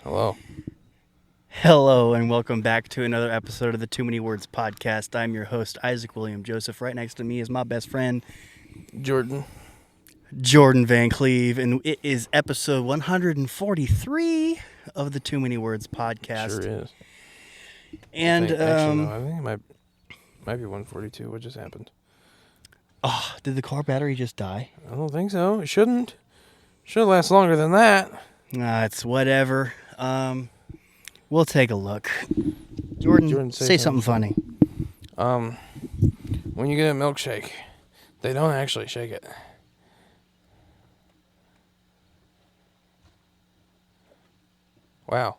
Hello. Hello, and welcome back to another episode of the Too Many Words podcast. I'm your host, Isaac William Joseph. Right next to me is my best friend, Jordan. Jordan Van Cleve, and it is episode 143 of the Too Many Words podcast. Sure is. And, I think it might be 142. What just happened? Oh, did the car battery just die? I don't think so. It shouldn't. Should last longer than that. It's whatever. We'll take a look. Jordan say something funny. When you get a milkshake, they don't actually shake it. Wow.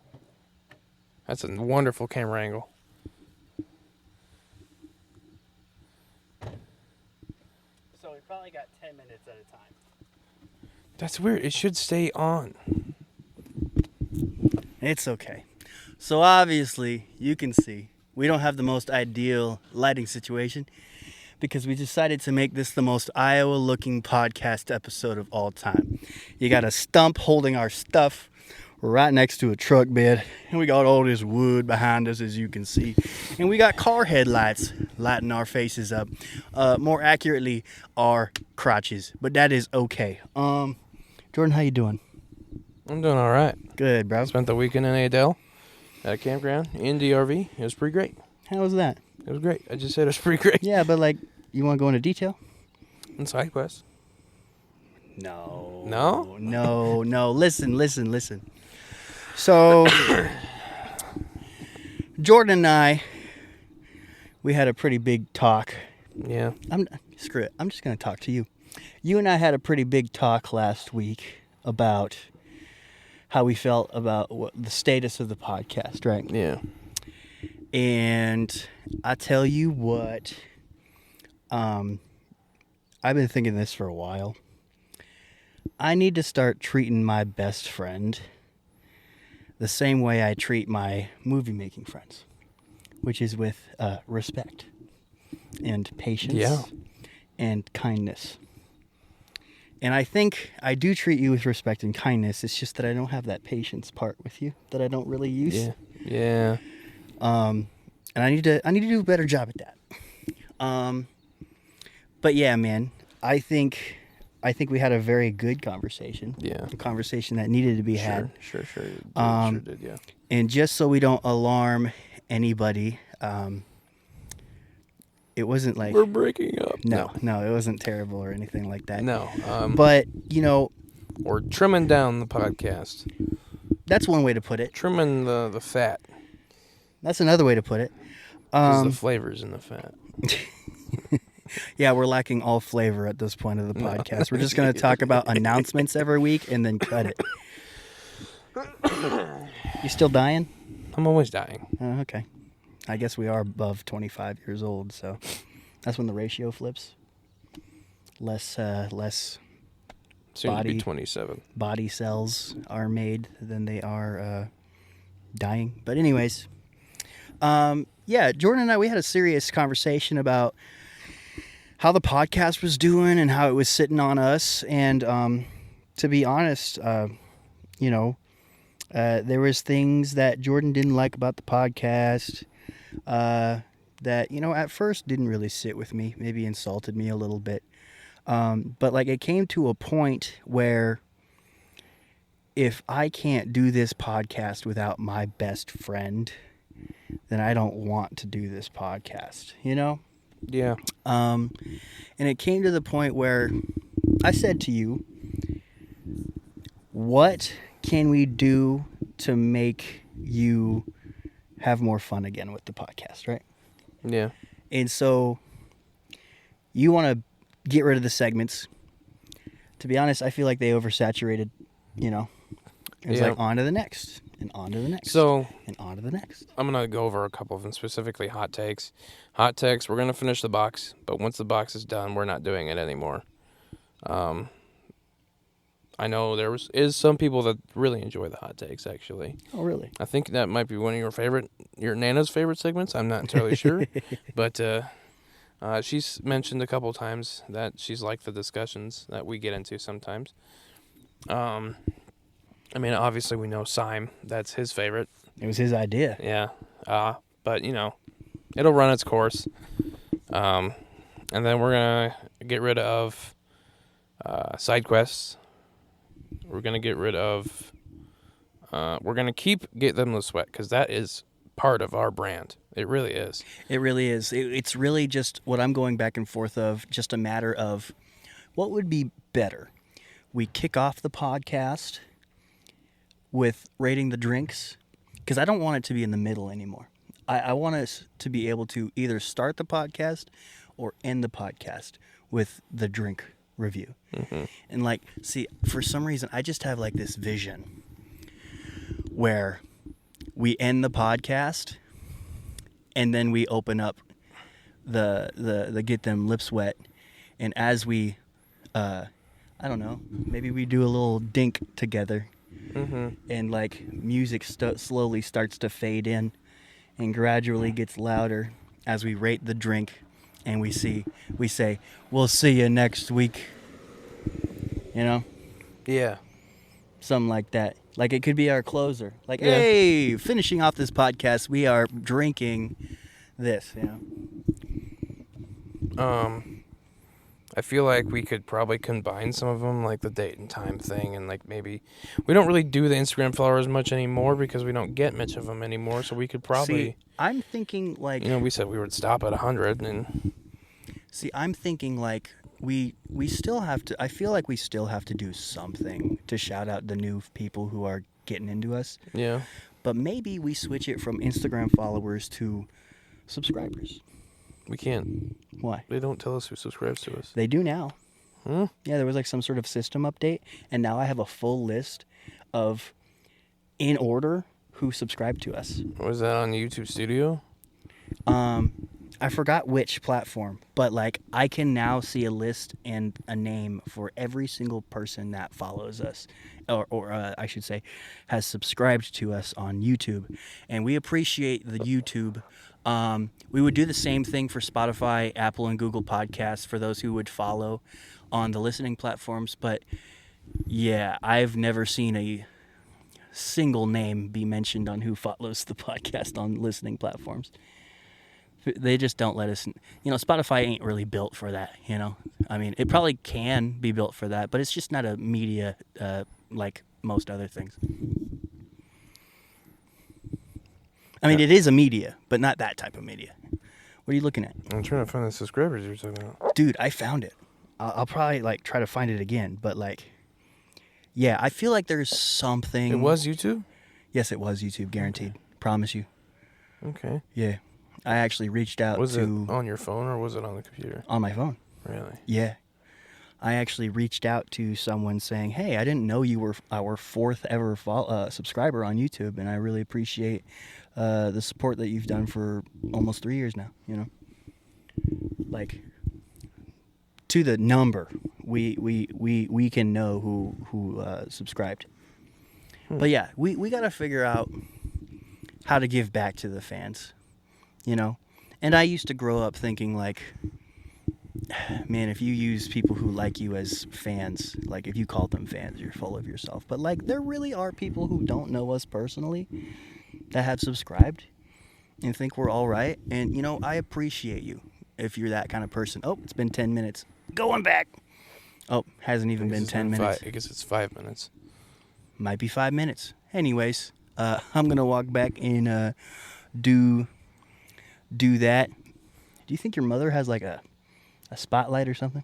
That's a wonderful camera angle. So we probably got 10 minutes at a time. That's weird. It should stay on. It's okay. So obviously, you can see, we don't have the most ideal lighting situation because we decided to make this the most Iowa-looking podcast episode of all time. You got a stump holding our stuff. We're right next to a truck bed, and we got all this wood behind us, as you can see. And we got car headlights lighting our faces up. More accurately, our crotches. But that is okay. Jordan, how you doing? I'm doing all right. Good, bro. Spent the weekend in Adele at a campground in DRV. It was pretty great. How was that? It was great. I just said it was pretty great. Yeah, but you want to go into detail? And side quest. No. No? No. Listen. So, Jordan and I, we had a pretty big talk. Yeah. Screw it. I'm just going to talk to you. You and I had a pretty big talk last week about how we felt about the status of the podcast, right? Yeah. And I tell you what, I've been thinking this for a while. I need to start treating my best friend the same way I treat my movie-making friends, which is with respect and patience and kindness. And I think I do treat you with respect and kindness. It's just that I don't have that patience part with you that I don't really use. Yeah. And I need to do a better job at that. But yeah, man, I think we had a very good conversation. Yeah. A conversation that needed to be had. Sure. Sure did, yeah. And just so we don't alarm anybody, it wasn't like We're breaking up. No, it wasn't terrible or anything like that. No. But Or trimming down the podcast. that's one way to put it. Trimming the fat. That's another way to put it. Because the flavor's in the fat. Yeah, we're lacking all flavor at this point of the podcast. We're just going to talk about announcements every week and then cut it. You still dying? I'm always dying. Oh, okay. I guess we are above 25 years old, so that's when the ratio flips. Less Soon to be 27. body cells are made than they are dying. But anyways, Jordan and I, we had a serious conversation about how the podcast was doing and how it was sitting on us. And to be honest, there was things that Jordan didn't like about the podcast that, at first didn't really sit with me, maybe insulted me a little bit. But it came to a point where if I can't do this podcast without my best friend, then I don't want to do this podcast, Yeah. And it came to the point where I said to you, what can we do to make you have more fun again with the podcast, right? Yeah. And so you want to get rid of the segments. To be honest, I feel like they oversaturated, It's on to the next, and on to the next, So, and on to the next. I'm going to go over a couple of them, specifically hot takes. Hot takes, we're going to finish the box, but once the box is done, we're not doing it anymore. I know there is some people that really enjoy the hot takes, actually. Oh, really? I think that might be one of your Nana's favorite segments. I'm not entirely sure. But she's mentioned a couple times that she's liked the discussions that we get into sometimes. I mean, obviously we know Syme. That's his favorite. It was his idea. Yeah. But it'll run its course. And then we're gonna get rid of side quests. We're gonna get rid of. We're gonna keep Get Them to Sweat because that is part of our brand. It really is. It really is. It's really just what I'm going back and forth of. Just a matter of what would be better. We kick off the podcast with rating the drinks because I don't want it to be in the middle anymore. I want us to be able to either start the podcast or end the podcast with the drink review. Mm-hmm. And see, for some reason, I just have this vision where we end the podcast and then we open up the Get Them Lips Wet, and as we I don't know, maybe we do a little dink together, and music slowly starts to fade in and gradually gets louder as we rate the drink, and we say we'll see you next week, Yeah. something like that. It could be our closer. Hey, finishing off this podcast, we are drinking this, I feel like we could probably combine some of them, like the date and time thing, and maybe we don't really do the Instagram followers much anymore because we don't get much of them anymore. So we could probably. See, I'm thinking we said we would stop at 100, and. See, I'm thinking we still have to. I feel like we still have to do something to shout out the new people who are getting into us. Yeah. But maybe we switch it from Instagram followers to subscribers. We can't. Why? They don't tell us who subscribes to us. They do now. Hmm? Yeah, there was some sort of system update, and now I have a full list of, in order, who subscribed to us. Was that on YouTube Studio? I forgot which platform, but I can now see a list and a name for every single person that follows us, or I should say, has subscribed to us on YouTube, and we appreciate the YouTube. We would do the same thing for Spotify, Apple, and Google Podcasts for those who would follow on the listening platforms. But yeah, I've never seen a single name be mentioned on who follows the podcast on listening platforms. They just don't let us. Spotify ain't really built for that. I mean, it probably can be built for that, but it's just not a media like most other things. I mean, it is a media, but not that type of media. What are you looking at? I'm trying to find the subscribers you're talking about. Dude, I found it. I'll probably try to find it again, but yeah, I feel like there's something. It was YouTube? Yes, it was YouTube, guaranteed. Promise you. Okay. Yeah. I actually reached out Was to... it on your phone or was it on the computer? On my phone. Really? Yeah. I actually reached out to someone saying, hey, I didn't know you were our fourth ever subscriber on YouTube, and I really appreciate the support that you've done for almost 3 years now, to the number, we can know who subscribed. But yeah, we got to figure out how to give back to the fans, And I used to grow up thinking man, if you use people who like you as fans, if you call them fans, you're full of yourself. But there really are people who don't know us personally that have subscribed and think we're all right. And, I appreciate you if you're that kind of person. Oh, it's been 10 minutes. Going back. Oh, hasn't even been 10 minutes. I guess it's 5 minutes. Might be 5 minutes. Anyways, I'm going to walk back and do that. Do you think your mother has a spotlight or something?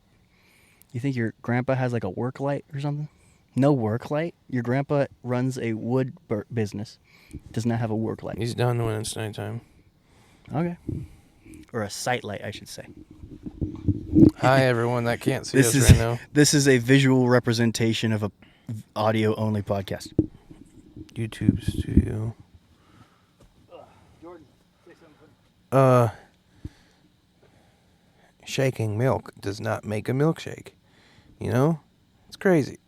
You think your grandpa has a work light or something? No work light? Your grandpa runs a wood business. Does not have a work light. He's done when it's nighttime. Okay. Or a sight light, I should say. Hi, everyone that can't see us right now. This is a visual representation of a audio-only podcast. YouTube Studio. Jordan, say something. Shaking milk does not make a milkshake. It's crazy.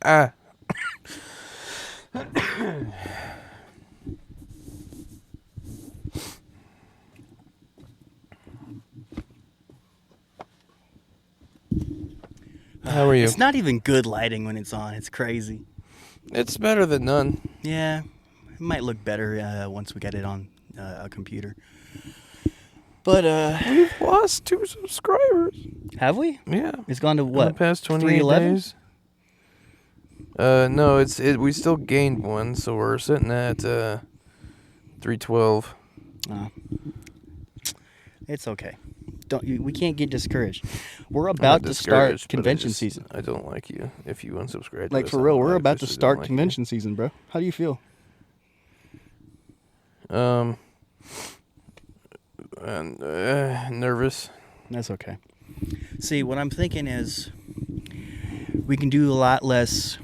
How are you? It's not even good lighting when it's on. It's crazy. It's better than none. Yeah, it might look better once we get it on a computer. But We've lost 2 subscribers. have we? Yeah. It's gone to In the what? past 28 311? days. No, we still gained 1, so we're sitting at 312. It's okay. We can't get discouraged. We're I'm about not to start discouraged, but convention season. I don't like you if you unsubscribe. to Like us, for I real, don't- we're I about to officially start don't like convention season, bro. How do you feel? you. And nervous. That's okay. See, what I'm thinking is we can do a lot less,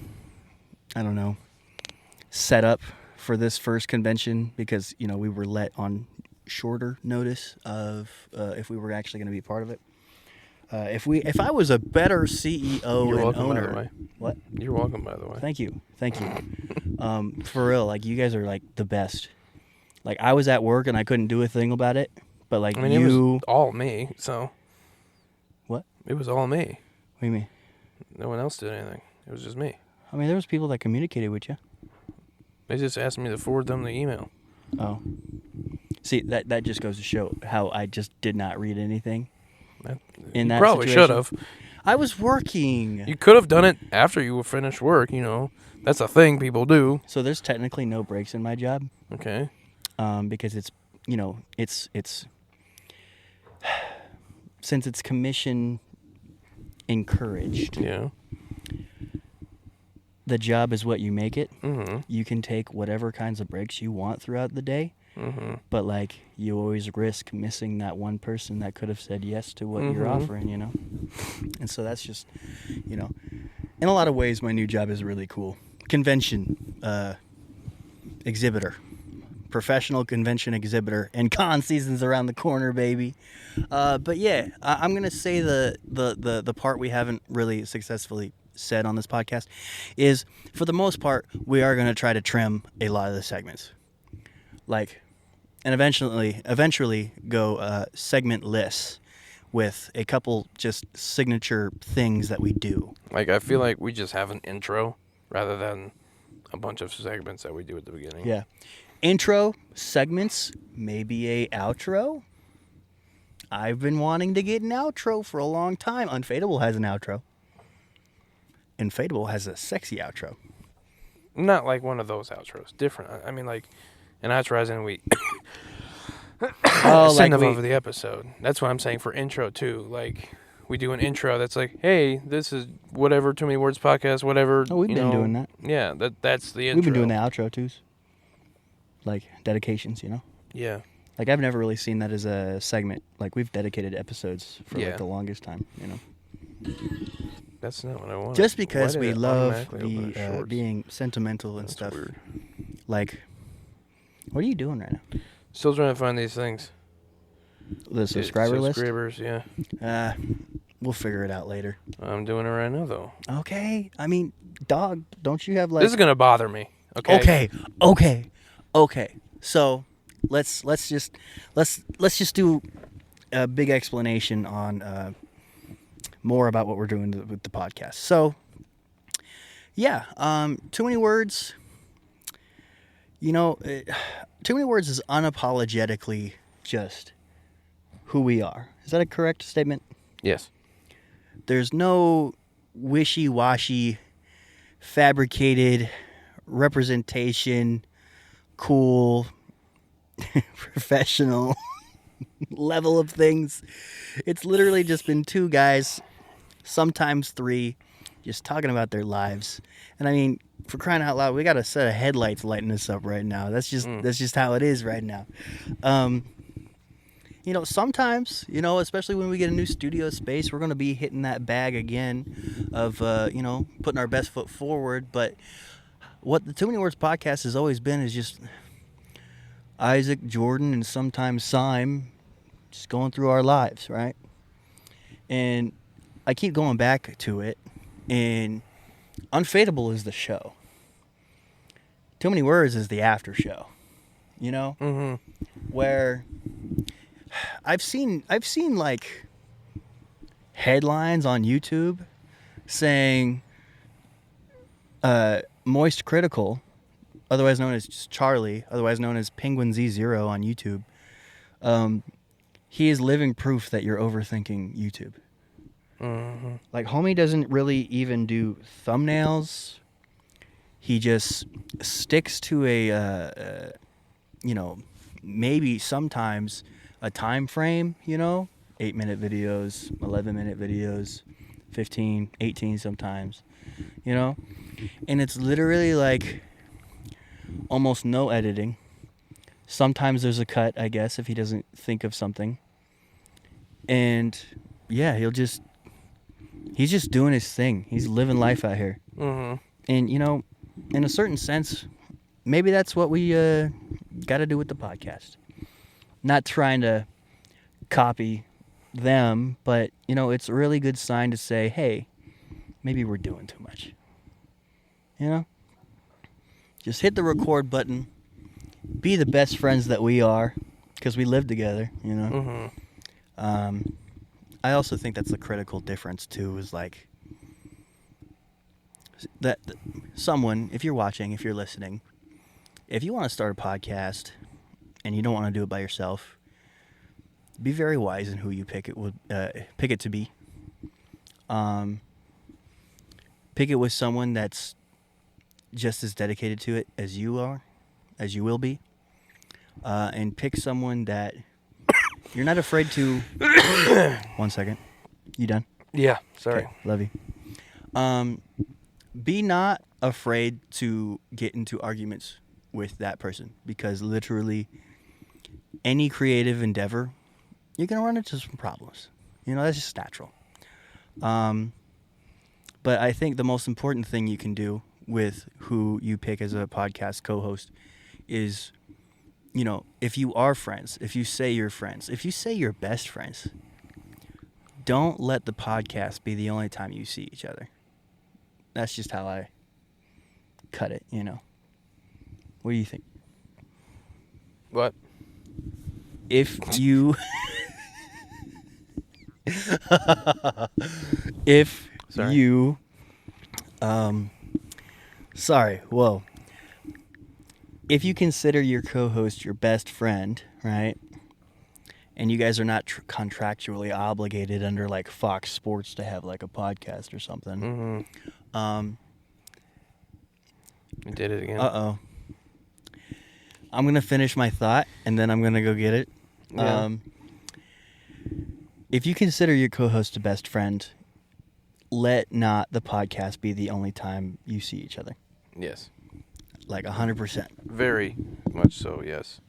I don't know, setup for this first convention because, we were let on shorter notice of if we were actually going to be part of it. If I was a better CEO You're and welcome, by the owner, way. what? You're welcome, by the way. Thank you. For real, like you guys are like the best. Like I was at work and I couldn't do a thing about it, but like I mean, you. it was all me, so. What? It was all me. What do you mean? No one else did anything. It was just me. I mean, there was people that communicated with you. They just asked me to forward them the email. Oh. See, that just goes to show how I just did not read anything. In You that probably situation. should have. I was working. You could have done it after you finished work, That's a thing people do. So there's technically no breaks in my job, Okay. because it's since it's commission encouraged. Yeah. The job is what you make it. Mm-hmm. You can take whatever kinds of breaks you want throughout the day, Mm-hmm. but like you always risk missing that one person that could have said yes to what you're Mhm. offering, And so that's just, in a lot of ways, my new job is really cool. Convention exhibitor, professional convention exhibitor, and con season's around the corner, baby. But yeah, I'm gonna say the part we haven't really successfully said on this podcast is, for the most part, we are gonna try to trim a lot of the segments, and eventually go segmentless with a couple just signature things that we do. Like, I feel like we just have an intro rather than a bunch of segments that we do at the beginning. Yeah. Intro, segments, maybe a outro. I've been wanting to get an outro for a long time. Unfadable has an outro. Unfadable has a sexy outro. Not like one of those outros. Different. I mean, like, an outro as in we Oh, send them over the episode. That's what I'm saying for intro, too. Like, we do an intro that's like, hey, this is whatever, Too Many Words podcast, whatever. Oh, we've been doing that. Yeah, that's the intro. We've been doing the outro too. Like dedications, Yeah. Like I've never really seen that as a segment. Like we've dedicated episodes for Yeah. like the longest time, That's not what I want. Just because we love the the being sentimental and That's stuff. weird. Like, what are you doing right now? Still trying to find these things. The subscriber list? Subscribers, yeah. We'll figure it out later. I'm doing it right now, though. Okay. I mean, dog, don't you have like... This is gonna bother me. Okay. Okay. So, let's just do a big explanation on more about what we're doing with the podcast. So, yeah, Too Many Words. Too Many Words is unapologetically just who we are. Is that a correct statement? Yes. There's no wishy-washy, fabricated representation, cool, professional level of things. It's literally just been two guys, sometimes three, just talking about their lives. And I mean, for crying out loud, we got a set of headlights lighting us up right now. That's just how it is right now. Sometimes, especially when we get a new studio space, we're going to be hitting that bag again of, putting our best foot forward. But what the Too Many Words podcast has always been is just Isaac, Jordan, and sometimes Syme just going through our lives, right? And I keep going back to it, and Unfadable is the show. Too Many Words is the after show, Mm-hmm. where I've seen like my Moist Critical, otherwise known as just Charlie, otherwise known as Penguin Z0 on YouTube, he is living proof that you're overthinking YouTube. Mm-hmm. Like, homie doesn't really even do thumbnails. He just sticks to a, maybe sometimes a time frame, 8-minute videos, 11-minute videos, 15, 18 sometimes, And it's literally like almost no editing. Sometimes there's a cut, I guess, if he doesn't think of something. And yeah, he's just doing his thing. He's living life out here. Mm-hmm. And, in a certain sense, maybe that's what we got to do with the podcast. Not trying to copy them, but, it's a really good sign to say, hey, maybe we're doing too much. Just hit the record button. Be the best friends that we are, because we live together, Mm-hmm. I also think that's the critical difference, too, is like that someone, if you're watching, if you're listening, if you want to start a podcast and you don't want to do it by yourself, be very wise in who you pick it to be. Pick it with someone that's just as dedicated to it as you are, as you will be, and pick someone that you're not afraid to. 1 second. You done? Yeah. Sorry. Okay, love you. Be not afraid to get into arguments with that person, because literally any creative endeavor, you're going to run into some problems. That's just natural. But I think the most important thing you can do with who you pick as a podcast co-host is, if you are friends, if you say you're friends, if you say you're best friends, don't let the podcast be the only time you see each other. That's just how I cut it, What do you think? What? If you... if Sorry. you... Sorry, whoa. If you consider your co-host your best friend, right, and you guys are not contractually obligated under, like, Fox Sports to have, like, a podcast or something. Mm-hmm. You did it again. Uh-oh. I'm going to finish my thought, and then I'm going to go get it. Yeah. If you consider your co-host a best friend, let not the podcast be the only time you see each other. Yes. Like 100%. Very much so, yes.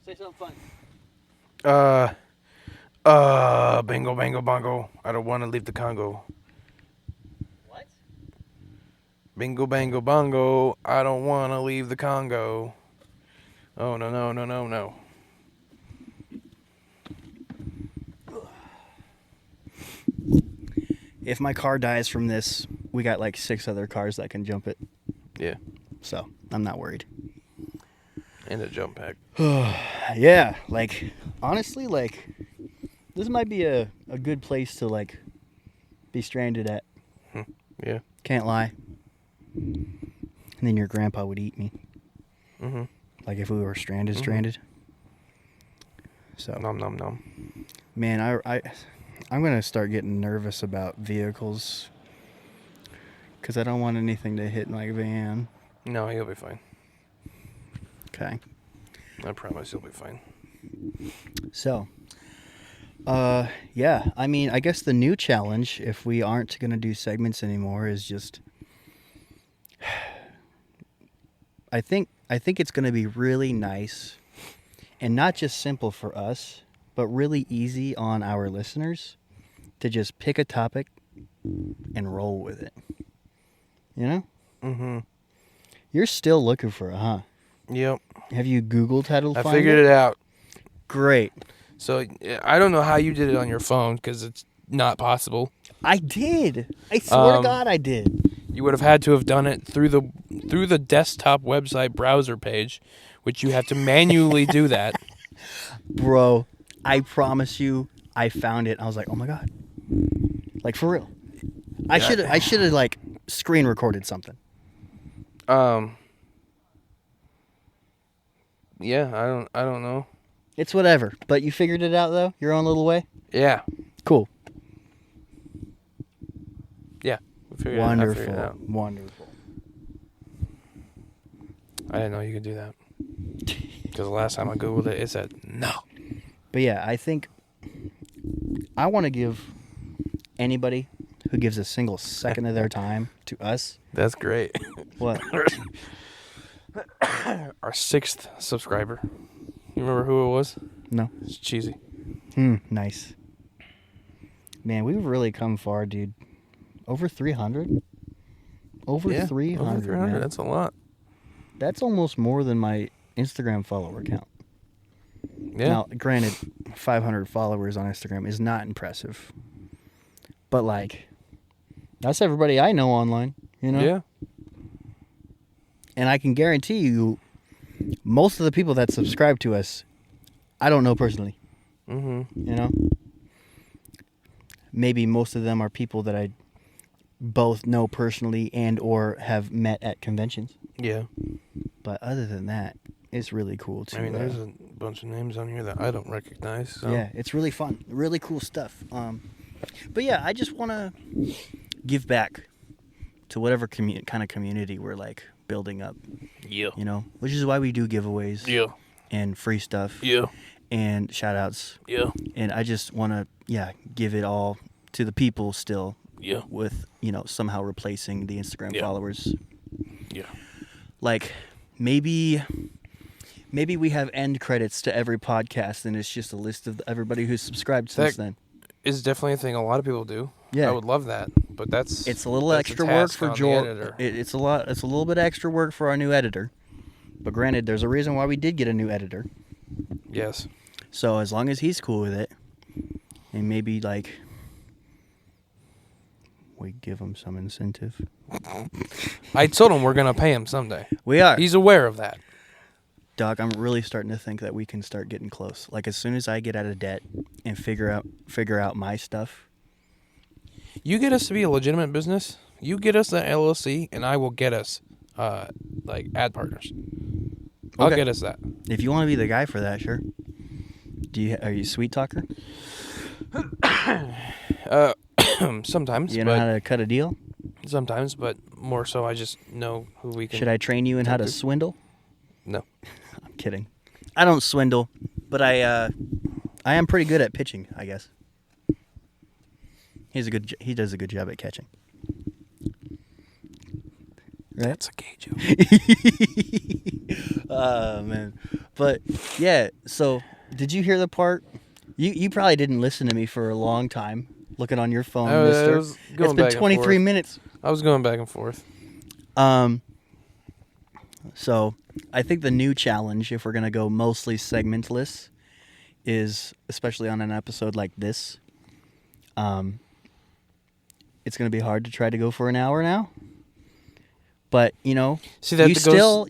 Say something fun. Bingo, bango, bongo. I don't want to leave the Congo. What? Bingo, bango, bongo. I don't want to leave the Congo. Oh, no. If my car dies from this, we got like 6 other cars that can jump it. Yeah. So, I'm not worried. And a jump pack. Yeah, like, honestly, like, this might be a good place to, like, be stranded at. Yeah. Can't lie. And then your grandpa would eat me. Mm-hmm. Like, if we were stranded. So, Nom. man, I'm going to start getting nervous about vehicles. Because I don't want anything to hit my van. No, he'll be fine. Okay. I promise he'll be fine. So, yeah, I mean, I guess the new challenge, if we aren't going to do segments anymore, is just, I think it's going to be really nice and not just simple for us, but really easy on our listeners to just pick a topic and roll with it. Mm-hmm. You're still looking for it, huh? Yep. Have you Googled how to I find figured it out. Great. So, I don't know how you did it on your phone, because it's not possible. I did. I swear to God I did. You would have had to have done it through the desktop website browser page, which you have to manually do that. Bro, I promise you, I found it. I was like, oh my God. Like, for real. I should have like screen recorded something. Yeah, I don't know. It's whatever. But you figured it out though, your own little way. Yeah. Cool. Yeah. I figured it Wonderful. out. Wonderful. I didn't know you could do that. Because the last time I Googled it, it said no. But yeah, I think I want to give anybody who gives a single second of their time to us. That's great. What? Our 6th subscriber. You remember who it was? No. It's Cheesy. Nice. Man, we've really come far, dude. Over 300? Over 300. Over 300. Man. That's a lot. That's almost more than my Instagram follower count. Yeah. Now, granted, 500 followers on Instagram is not impressive. But, like, that's everybody I know online, you know? Yeah. And I can guarantee you, most of the people that subscribe to us, I don't know personally. Mm-hmm. You know? Maybe most of them are people that I both know personally and or have met at conventions. Yeah. But other than that, it's really cool too. I mean, there's a bunch of names on here that I don't recognize. So. Yeah, it's really fun. Really cool stuff. But yeah, I just want to give back to whatever kind of community we're like building up. Yeah. You know, which is why we do giveaways. Yeah. And free stuff. Yeah. And shout outs. Yeah. And I just want to, give it all to the people still. Yeah. With, somehow replacing the Instagram followers. Yeah. Like, maybe we have end credits to every podcast and it's just a list of everybody who's subscribed since then. Is definitely a thing a lot of people do. Yeah. I would love that. But it's a little extra work for Joel. It's a little bit extra work for our new editor. But granted, there's a reason why we did get a new editor. Yes. So as long as he's cool with it, and maybe like we give him some incentive. I told him we're gonna pay him someday. We are. He's aware of that. Doc, I'm really starting to think that we can start getting close. Like as soon as I get out of debt and figure out my stuff. You get us to be a legitimate business. You get us that LLC, and I will get us, like ad partners. I'll Okay. get us that. If you want to be the guy for that, sure. Are you a sweet talker? Sometimes. You know how to cut a deal? Sometimes, but more so, I just know who we can. Should I train you in how to swindle? No. I'm kidding. I don't swindle, but I am pretty good at pitching, I guess. He does a good job at catching. Right? That's a gay joke. Oh man. But yeah, so did you hear the part? You probably didn't listen to me for a long time. Looking on your phone, mister. was going It's been back and 23 forth. minutes. I was going back and forth. So I think the new challenge, if we're gonna go mostly segmentless, is especially on an episode like this. It's gonna be hard to try to go for an hour now. But See, that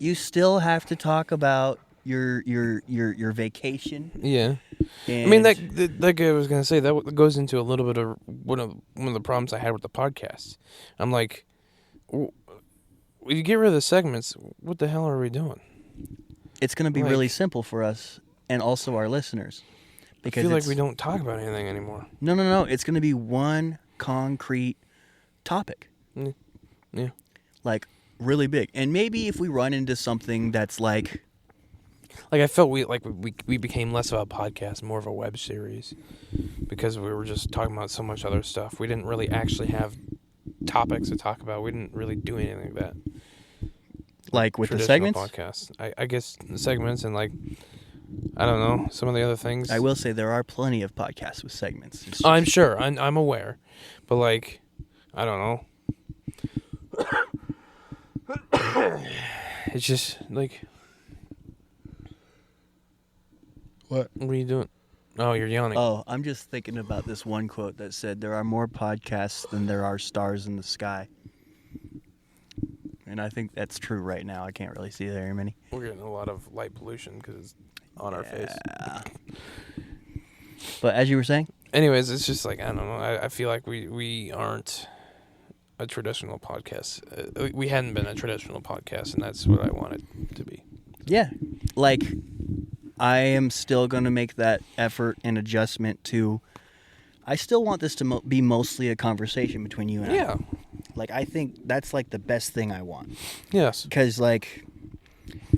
you still have to talk about your vacation. Yeah. And I mean, like I was gonna say, that goes into a little bit of one of the problems I had with the podcast. I'm like, you get rid of the segments. What the hell are we doing? it's gonna be really simple for us and also our listeners. Because I feel like we don't talk about anything anymore. No. It's gonna be one concrete topic. Yeah. Like really big. And maybe if we run into something that's like I felt we became less of a podcast, more of a web series, because we were just talking about so much other stuff. We didn't really actually have topics to talk about. We didn't really do anything like that. Like with the Traditional segments? podcasts. I guess the segments and I don't know, some of the other things. I will say there are plenty of podcasts with segments. It's I'm just- sure. I'm aware. But I don't know. It's just What? What are you doing? Oh, you're yawning. Oh, I'm just thinking about this one quote that said, "There are more podcasts than there are stars in the sky." And I think that's true right now. I can't really see very many. We're getting a lot of light pollution because it's on our face. But as you were saying? Anyways, it's just I don't know. I feel like we aren't a traditional podcast. We hadn't been a traditional podcast, and that's what I wanted to be. Yeah. Like, I am still going to make that effort and adjustment to. I still want this to be mostly a conversation between you and I. Yeah. Like, I think that's, like, the best thing I want. Yes. Because, like,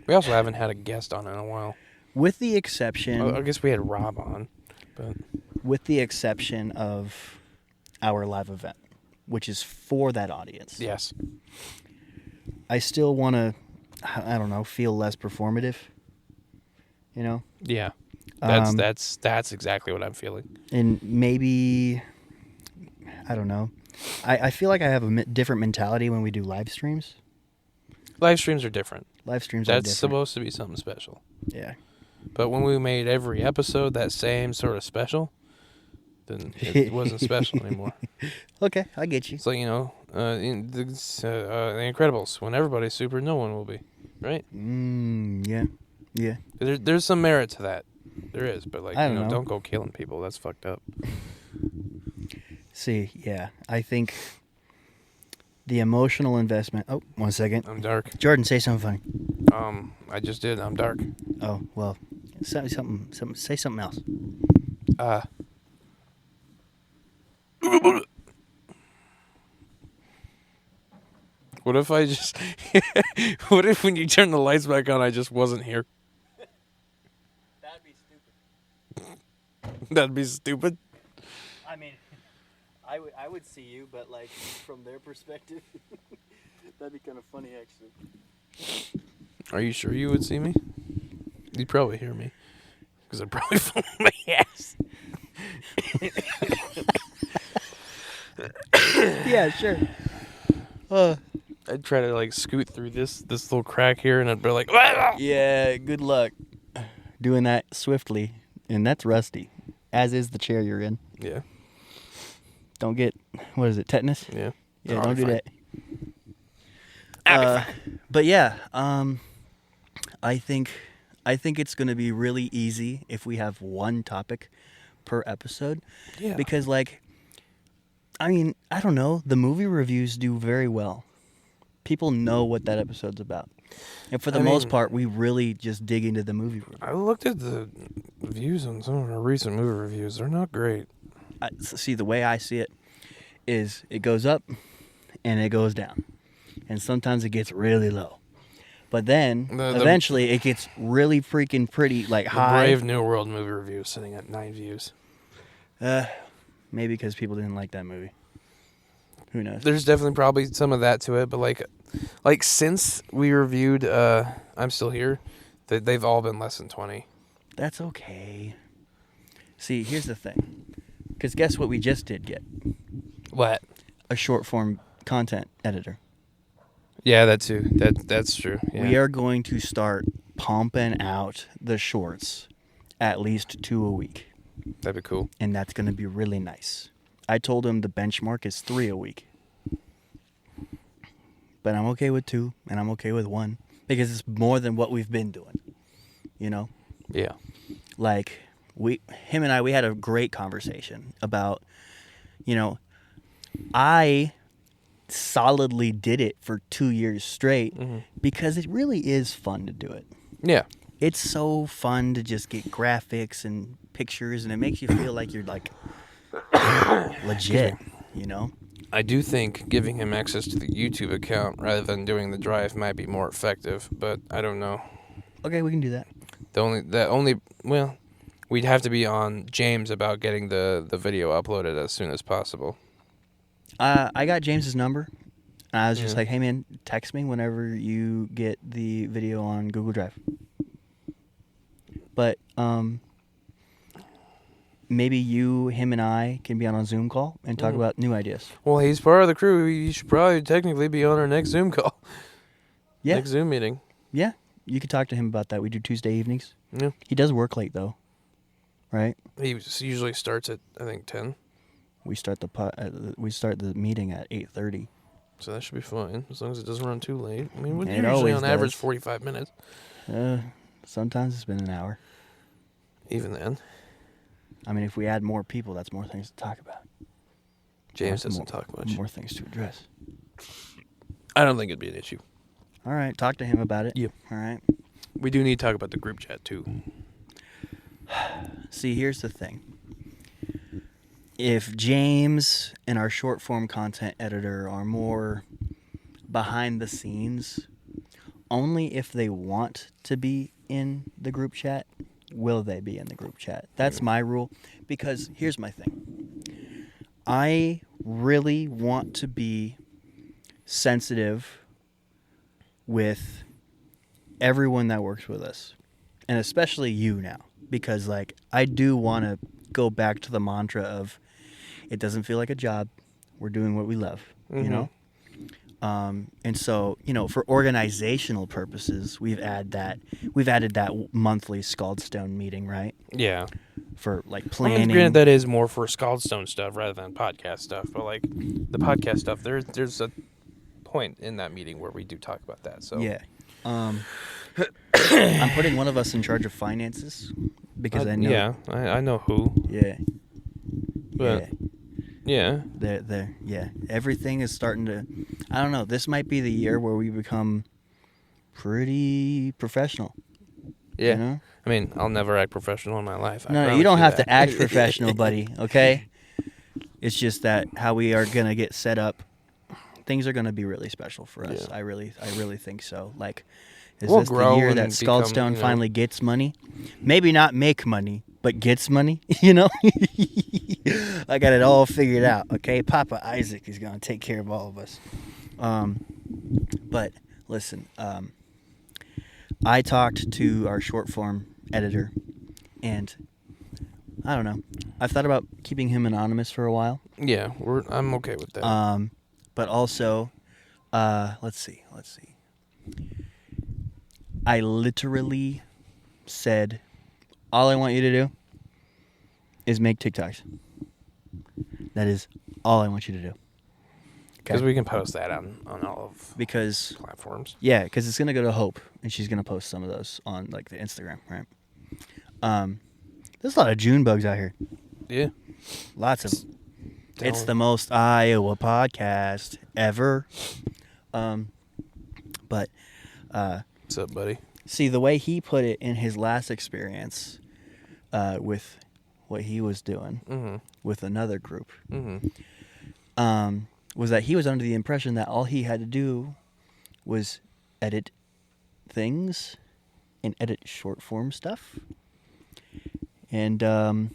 We also haven't had a guest on in a while. with the exception. I guess we had Rob on, but With the exception of our live event, which is for that audience. yes. I still want to, I don't know, feel less performative. You know? Yeah. Um, That's exactly what I'm feeling. And maybe, I don't know. I feel like I have a different mentality when we do live streams. Live streams are different. Live streams are That's different. supposed to be something special. Yeah. But when we made every episode that same sort of special, then it wasn't special anymore. Okay, I get you. It's like, The Incredibles. When everybody's super, no one will be. Right? Yeah. Yeah. There's some merit to that. There is. But, like, I don't know. don't go killing people. That's fucked up. See, yeah. I think the emotional investment. Oh, 1 second. I'm dark. Jordan, say something funny. I just did. I'm dark. Oh, well. Say something else. What if I just... What if when you turn the lights back on, I just wasn't here? That'd be stupid. That'd be stupid. I mean, I would see you, but like from their perspective, that'd be kind of funny actually. Are you sure you would see me? You'd probably hear me. Because I'd probably fall on my ass. Yeah, sure. I'd try to, like, scoot through this little crack here, and I'd be like... "Ah!" Yeah, good luck doing that swiftly, and that's rusty, as is the chair you're in. Yeah. Don't get what is it, tetanus? Yeah. Yeah, I'll don't be do fine. that. But yeah, I think it's gonna be really easy if we have one topic per episode. Yeah. Because like, I mean, I don't know, the movie reviews do very well. People know what that episode's about, and for the most part, we really just dig into the movie review. I looked at the views on some of our recent movie reviews. They're not great. See, the way I see it is it goes up and it goes down, and sometimes it gets really low, but then eventually it gets really freaking pretty, like The high. Brave New World movie review is sitting at 9 views. Maybe because people didn't like that movie. Who knows? There's definitely probably some of that to it, but like since we reviewed I'm Still Here, they've all been less than 20. That's okay. See, here's the thing. Because guess what we just did get? What? A short form content editor. Yeah, that too. That's true. Yeah. We are going to start pumping out the shorts at least 2 a week. That'd be cool. And that's going to be really nice. I told him the benchmark is 3 a week. But I'm okay with 2, and I'm okay with 1. Because it's more than what we've been doing. You know? Yeah. Like, him and I, we had a great conversation about, I solidly did it for 2 years straight because it really is fun to do it. Yeah. It's so fun to just get graphics and pictures, and it makes you feel like you're like legit, you know? I do think giving him access to the YouTube account rather than doing the drive might be more effective, but I don't know. Okay, we can do that. Well, we'd have to be on James about getting the video uploaded as soon as possible. I got James's number. I was just Yeah. like, hey man, text me whenever you get the video on Google Drive. But maybe you, him, and I can be on a Zoom call and talk about new ideas. Well, he's part of the crew. He should probably technically be on our next Zoom call. Yeah, Next Zoom meeting. yeah. You could talk to him about that. We do Tuesday evenings. Yeah. He does work late though, right? He usually starts at, I think, 10. We start the meeting at 8:30. So that should be fine, as long as it doesn't run too late. I mean, we're It usually always on average does. 45 minutes. Sometimes it's been an hour. Even then. I mean, if we add more people, that's more things to talk about. James More- doesn't talk much. More things to address. I don't think it'd be an issue. All right, talk to him about it. Yep. All right. We do need to talk about the group chat too. See, here's the thing. If James and our short form content editor are more behind the scenes, only if they want to be in the group chat will they be in the group chat. That's my rule, because here's my thing. I really want to be sensitive with everyone that works with us, and especially you now, because like I do want to go back to the mantra of it doesn't feel like a job. We're doing what we love, you know? And so, you know, for organizational purposes, we've added that monthly Scaldstone meeting, right? Yeah. For like I mean, planning. granted, that is more for Scaldstone stuff rather than podcast stuff. But like the podcast stuff, there's a point in that meeting where we do talk about that. So Yeah. I'm putting one of us in charge of finances because I know. Yeah, I know who. Yeah. But yeah. Yeah. Everything is starting to. I don't know. This might be the year where we become pretty professional. Yeah. You know? I mean, I'll never act professional in my life. I No, promise you don't have that. to act professional, buddy. Okay. It's just that how we are gonna get set up. Things are gonna be really special for us. Yeah. I really think so. Like, is We'll this the grow year and that become, Scaldstone you know- finally gets money? Maybe not make money, but gets money. You know, I got it all figured out. Okay, Papa Isaac is gonna take care of all of us. But listen, I talked to our short form editor, and I don't know. I've thought about keeping him anonymous for a while. Yeah, I'm okay with that. But also, let's see. I literally said, all I want you to do is make TikToks. That is all I want you to do. Because we can post that on all of Because platforms. yeah, because it's gonna go to Hope, and she's gonna post some of those on like the Instagram, right? There's a lot of June bugs out here. Yeah. Lots of. It's the most Iowa podcast ever. But What's up, buddy? see, the way he put it in his last experience with what he was doing with another group was that he was under the impression that all he had to do was edit things and edit short form stuff. And man,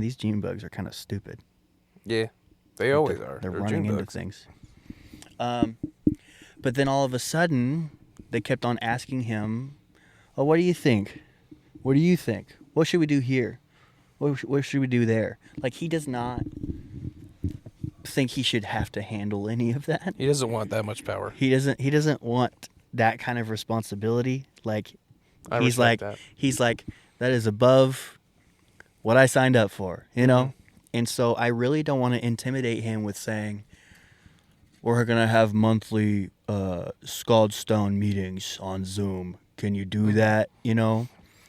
these June bugs are kind of stupid. Yeah. They always are. They're June running into bugs. things. But then all of a sudden, they kept on asking him, "Oh, what do you think? What do you think? What should we do here? What should we do there?" Like, he does not think he should have to handle any of that. He doesn't want that much power. He doesn't want that kind of responsibility. Like, I he's respect like that. he's like, that is above what I signed up for, you know? And so I really don't want to intimidate him with saying, we're going to have monthly Scaldstone meetings on Zoom. Can you do that? You know?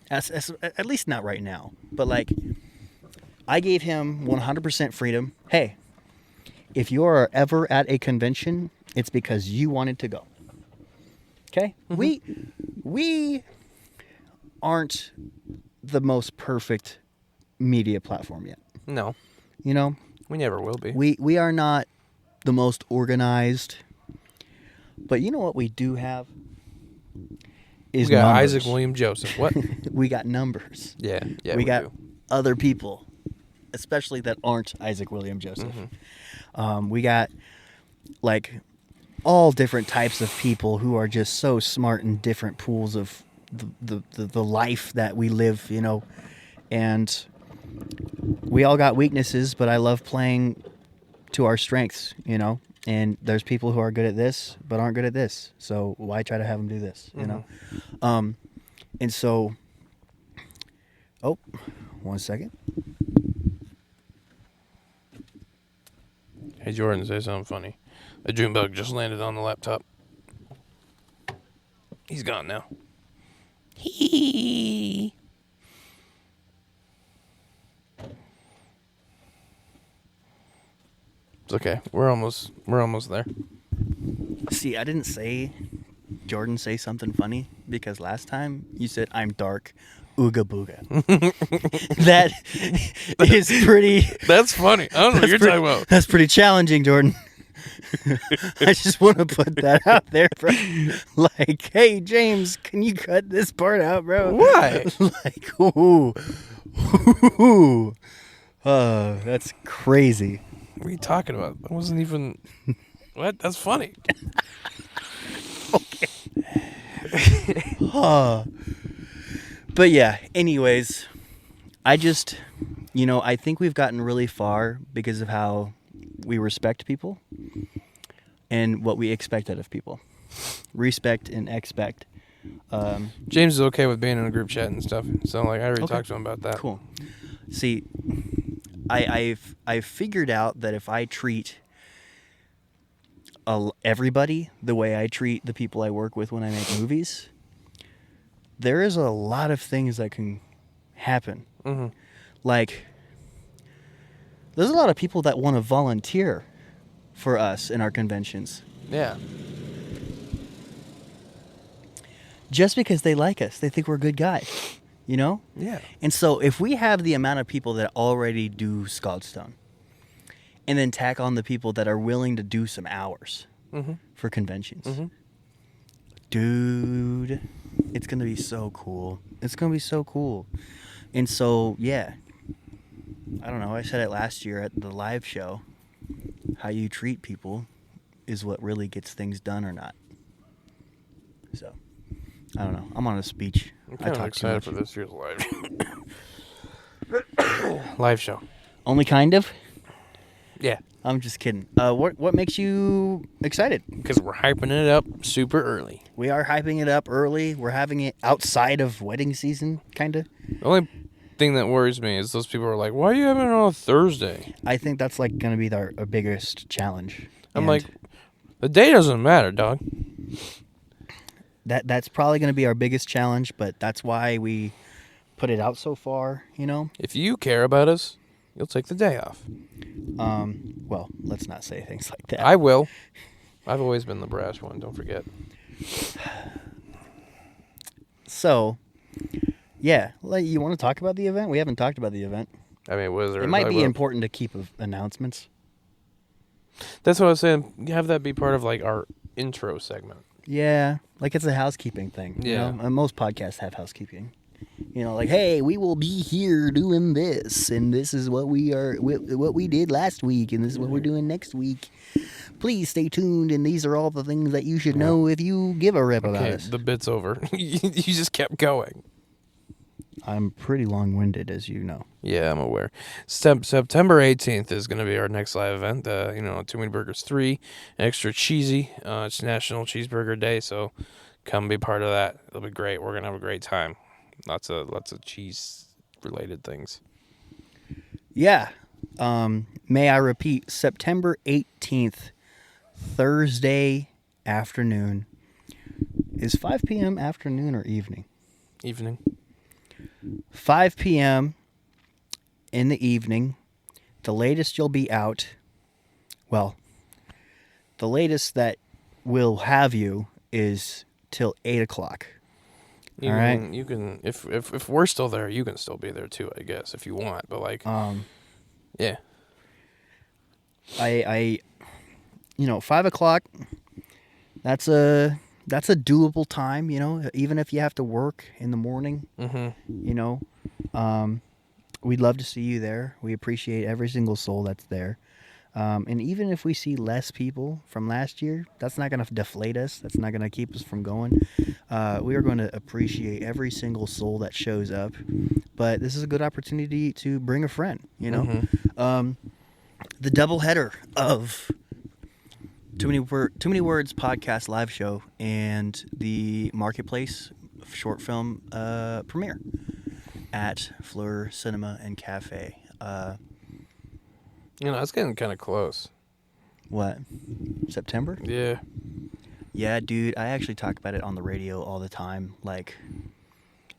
At least not right now. But like, I gave him 100% freedom. Hey, if you are ever at a convention, it's because you wanted to go. Okay? We aren't the most perfect media platform yet. No, You know? we never will be. We are not the most organized. But you know what we do have? Is We got numbers. Isaac William Joseph. What? We got numbers. Yeah, we got do. other people, especially that aren't Isaac William Joseph. We got like all different types of people who are just so smart in different pools of the life that we live, you know. And we all got weaknesses, but I love playing to our strengths, you know. And there's people who are good at this but aren't good at this. So why try to have them do this, you know? And so, oh, 1 second. Hey, Jordan, say something funny. A June bug just landed on the laptop. He's gone now. It's okay. We're almost there. See, I didn't say, Jordan, say something funny, because last time you said, I'm dark, ooga booga. That is pretty... That's funny. I don't know what you're talking about. That's pretty challenging, Jordan. I just want to put that out there, bro. Like, hey, James, can you cut this part out, bro? Why? Like, ooh. Ooh. That's crazy. What are you talking about? That wasn't even... What? That's funny. But yeah, anyways, I just, I think we've gotten really far because of how we respect people and what we expect out of people. Respect and expect. James is okay with being in a group chat and stuff, so like I already Okay. talked to him about that. Cool. See, I've figured out that if I treat everybody the way I treat the people I work with when I make movies, there is a lot of things that can happen. Mm-hmm. Like, there's a lot of people that want to volunteer for us in our conventions Yeah. just because they like us. They think we're good guys, Yeah. And so if we have the amount of people that already do Scaldstone and then tack on the people that are willing to do some hours Mm-hmm. for conventions, Mm-hmm. dude, it's going to be so cool. It's going to be so cool. And so, yeah, I don't know. I said it last year at the live show. How you treat people is what really gets things done or not. So, I don't know. I'm on a speech. I'm I kind of talk too excited much. for this year's live show. Only kind of? Yeah, I'm just kidding. What makes you excited? because we're hyping it up super early. We are hyping it up early. We're having it outside of wedding season, kind of. The only thing that worries me is those people are like, "Why are you having it on a Thursday?" I think that's like going to be our biggest challenge. I'm And like, the day doesn't matter, dog. that's probably going to be our biggest challenge, but that's why we put it out so far, If you care about us, you'll take the day off. Well, let's not say things like that. I will. I've always been the brash one. Don't forget. So, yeah, like, you want to talk about the event? We haven't talked about the event. I mean, what is there? It might to be talk about? important to keep announcements. That's what I was saying. Have that be part of like our intro segment. Yeah, like it's a housekeeping thing. Yeah. And most podcasts have housekeeping. Like, hey, we will be here doing this, and this is what what we did last week, and this is what we're doing next week. Please stay tuned, and these are all the things that you should know if you give a rip about Okay, us. the bit's over. You just kept going. I'm pretty long-winded, as you know. Yeah, I'm aware. September 18th is going to be our next live event. Too Many Burgers 3, extra cheesy. It's National Cheeseburger Day, so come be part of that. It'll be great. We're going to have a great time. Lots of cheese-related things. Yeah. May I repeat, September 18th, Thursday afternoon. Is 5 p.m. afternoon or evening? Evening. 5 p.m. in the evening. The latest you'll be out, well, the latest that we'll have you is till 8 o'clock. You All can, right. You can, if we're still there, you can still be there too, I guess, if you want. But like, yeah. I 5 o'clock, that's a doable time, even if you have to work in the morning, Mm-hmm. We'd love to see you there. We appreciate every single soul that's there. And even if we see less people from last year, that's not going to deflate us. That's not going to keep us from going. We are going to appreciate every single soul that shows up. But this is a good opportunity to bring a friend, Mm-hmm. The doubleheader of Too Many Words podcast live show and the Marketplace short film premiere at Fleur Cinema and Cafe. It's getting kind of close. What? September? Yeah. Yeah, dude, I actually talk about it on the radio all the time. Like,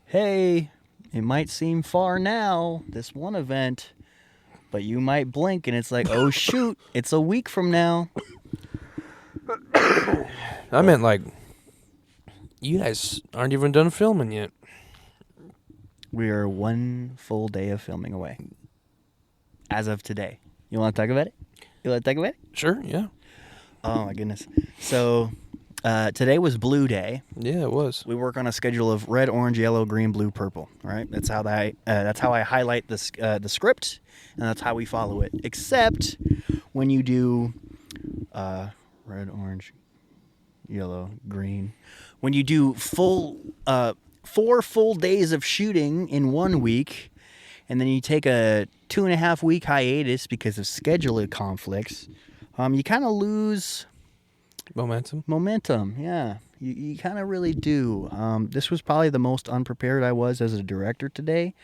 hey, it might seem far now, this one event, But you might blink and it's like, oh shoot, it's a week from now. I meant like, you guys aren't even done filming yet. We are one full day of filming away. As of today. You want to talk about it? Sure, yeah. Oh my goodness. So today was Blue Day. Yeah, it was. We work on a schedule of red, orange, yellow, green, blue, purple. All right, that's how I highlight the script, and that's how we follow it. Except when you do red, orange, yellow, green. When you do 4 full days of shooting in 1 week, and then you take a 2.5 week hiatus because of scheduling conflicts, you kind of lose momentum. Yeah, you kind of really do. This was probably the most unprepared I was as a director today.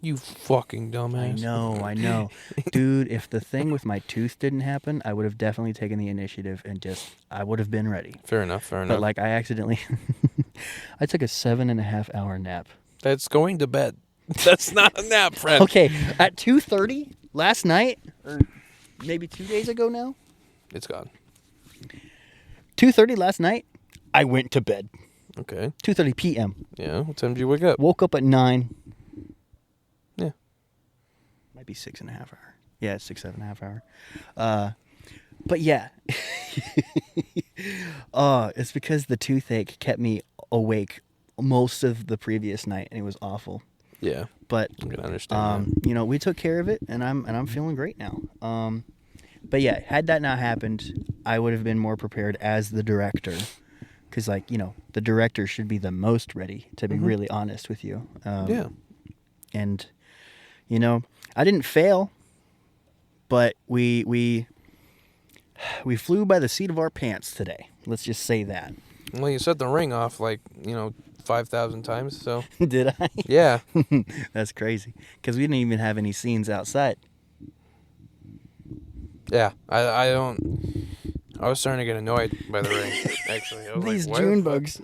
You fucking dumbass. I know. Dude, if the thing with my tooth didn't happen, I would have definitely taken the initiative and I would have been ready. Fair enough. But like I accidentally, I took a 7.5 hour nap. That's going to bed. That's not a nap, friend. Okay, at 2:30 last night, or maybe 2 days ago now, It's gone. 2:30 last night, I went to bed. Okay. 2:30 p.m. Yeah. What time did you wake up? Woke up at 9. Yeah. Might be 6.5 hour. Yeah, 7.5 hour. But yeah. It's because the toothache kept me awake most of the previous night, and it was awful. Yeah. But I can understand that. we took care of it, and I'm feeling great now. But yeah, had that not happened, I would have been more prepared as the director, because the director should be the most ready. To be really honest with you. Yeah. And I didn't fail, but we flew by the seat of our pants today. Let's just say that. Well, you set the ring off 5,000 times, so. Did I? Yeah. That's crazy. Because we didn't even have any scenes outside. Yeah. I was starting to get annoyed by the ring, actually. I was These like, why June the fuck- bugs.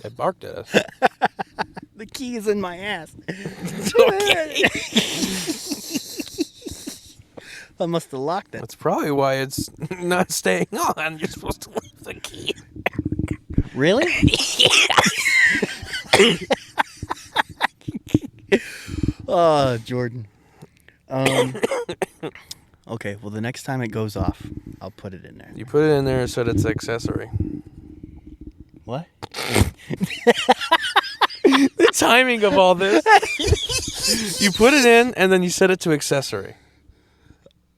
It barked at us. The key is in my ass. Okay. I must have locked it. That's probably why it's not staying on. You're supposed to leave the key. Really? Oh, Jordan. Okay, well, the next time it goes off, I'll put it in there. You put it in there so that it's accessory. What? The timing of all this. You put it in, and then you set it to accessory.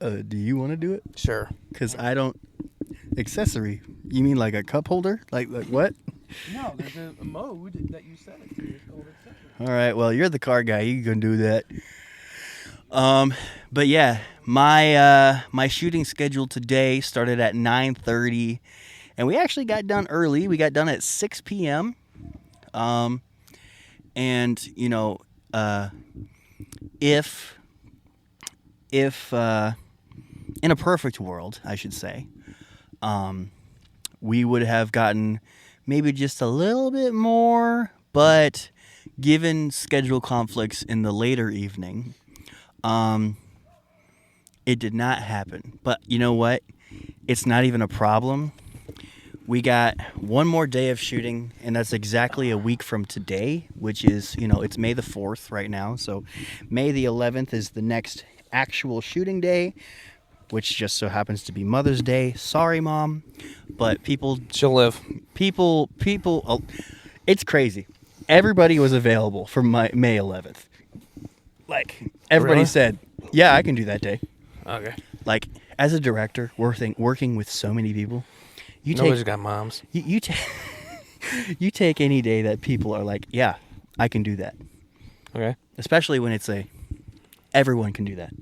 Do you want to do it? Sure. Because I don't... Accessory? You mean like a cup holder? Like what? No, there's a mode that you set it to. It's called accessory. All right, well, you're the car guy. You can do that. But yeah, my shooting schedule today started at 9:30, and we actually got done early. We got done at 6 p.m. And if in a perfect world, I should say, we would have gotten maybe just a little bit more, but given schedule conflicts in the later evening, it did not happen. But you know what? It's not even a problem. We got one more day of shooting, and that's exactly a week from today, which is, it's May the 4th right now. So May the 11th is the next actual shooting day, which just so happens to be Mother's Day. Sorry, Mom. But She'll live. people, it's crazy. Everybody was available for May 11th. Like, everybody Really? said, yeah, I can do that day. Okay. Like, as a director, working with so many people, Nobody's got moms. you take any day that people are like, yeah, I can do that. Okay. Especially when it's everyone can do that,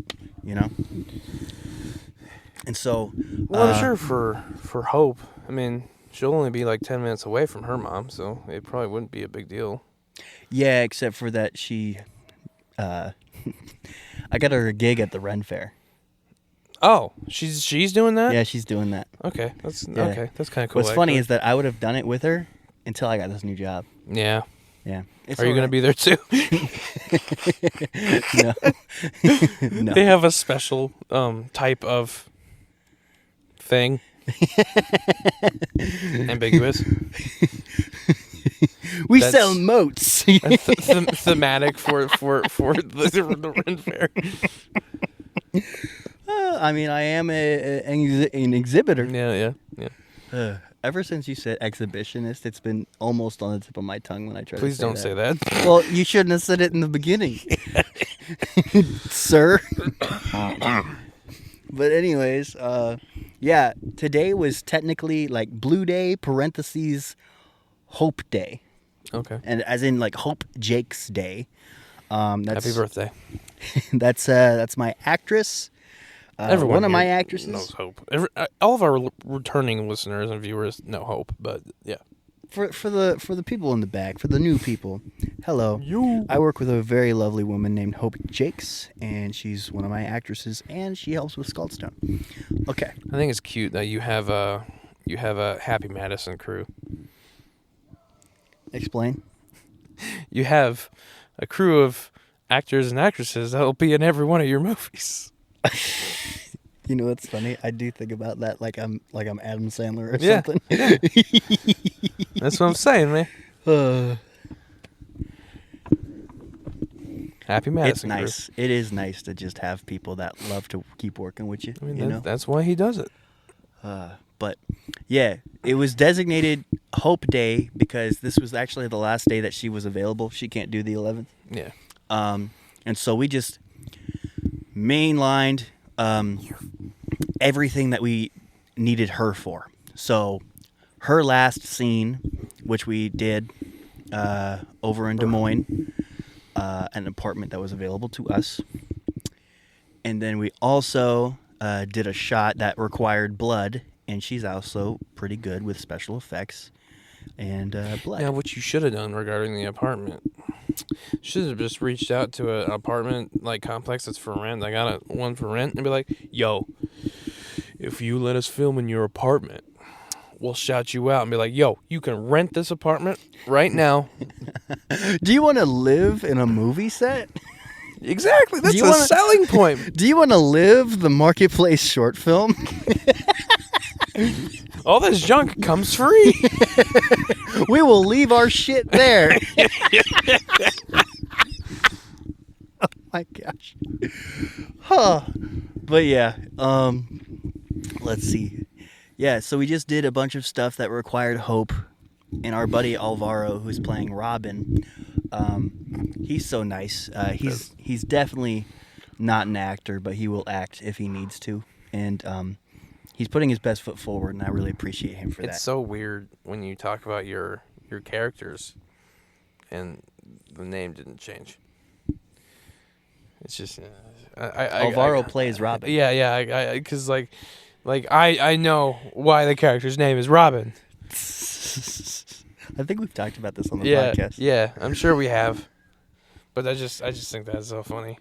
And so, Well, I'm sure for Hope, I mean, she'll only be like 10 minutes away from her mom, so it probably wouldn't be a big deal. yeah, except for that she, I got her a gig at the Ren Fair. Oh, she's doing that? Yeah, she's doing that. Okay, that's Yeah. okay. That's kind of cool. What's funny actually. is that I would have done it with her, until I got this new job. Yeah. Yeah. Are you going to be there too? No. No. They have a special type of thing. Ambiguous. We That's- sell moats. Thematic for the Ren Fair. I mean, I am an exhibitor. Yeah. Ever since you said exhibitionist, it's been almost on the tip of my tongue when I try Please to say don't that. say that. Well, you shouldn't have said it in the beginning, sir. But anyways, yeah, today was technically like Blue Day parentheses Hope Day, Okay. and as in like Hope Jake's Day. That's, Happy birthday. That's my actress. Everyone one of my here actresses. knows Hope. All of our returning listeners and viewers know Hope, but yeah. For the people in the back, for the new people, hello. You. I work with a very lovely woman named Hope Jakes, and she's one of my actresses, and she helps with Scaldstone. Okay. I think it's cute that you have a Happy Madison crew. Explain. You have a crew of actors and actresses that'll be in every one of your movies. You know what's funny? I do think about that like I'm Adam Sandler or Yeah. something. That's what I'm saying, man. Happy Madison It's nice. It is nice to just have people that love to keep working with you. crew. I mean, you know. that's why he does it. But yeah, it was designated Hope Day because this was actually the last day that she was available. She can't do the 11th. Yeah. And so we just mainlined everything that we needed her for. So her last scene, which we did over in Des Moines, an apartment that was available to us. And then we also did a shot that required blood, and she's also pretty good with special effects and blood. Now, what you should have done regarding the apartment, should have just reached out to an apartment like complex that's for rent. I got one for rent, and be like, "Yo, if you let us film in your apartment, we'll shout you out and be like, yo, you can rent this apartment right now." Do you want to live in a movie set? Exactly. That's you a wanna- selling point. Do you want to live the Marketplace short film? All this junk comes free. We will leave our shit there. Oh my gosh. Huh. But yeah, let's see. Yeah, so we just did a bunch of stuff that required Hope, and our buddy Alvaro, who's playing Robin, he's so nice. He's definitely not an actor, but he will act if he needs to, and he's putting his best foot forward, and I really appreciate him for that. It's so weird when you talk about your characters and the name didn't change. It's just Alvaro plays Robin. Yeah, because like I know why the character's name is Robin. I think we've talked about this on the Yeah, podcast. yeah, I'm sure we have. But I just think that's so funny.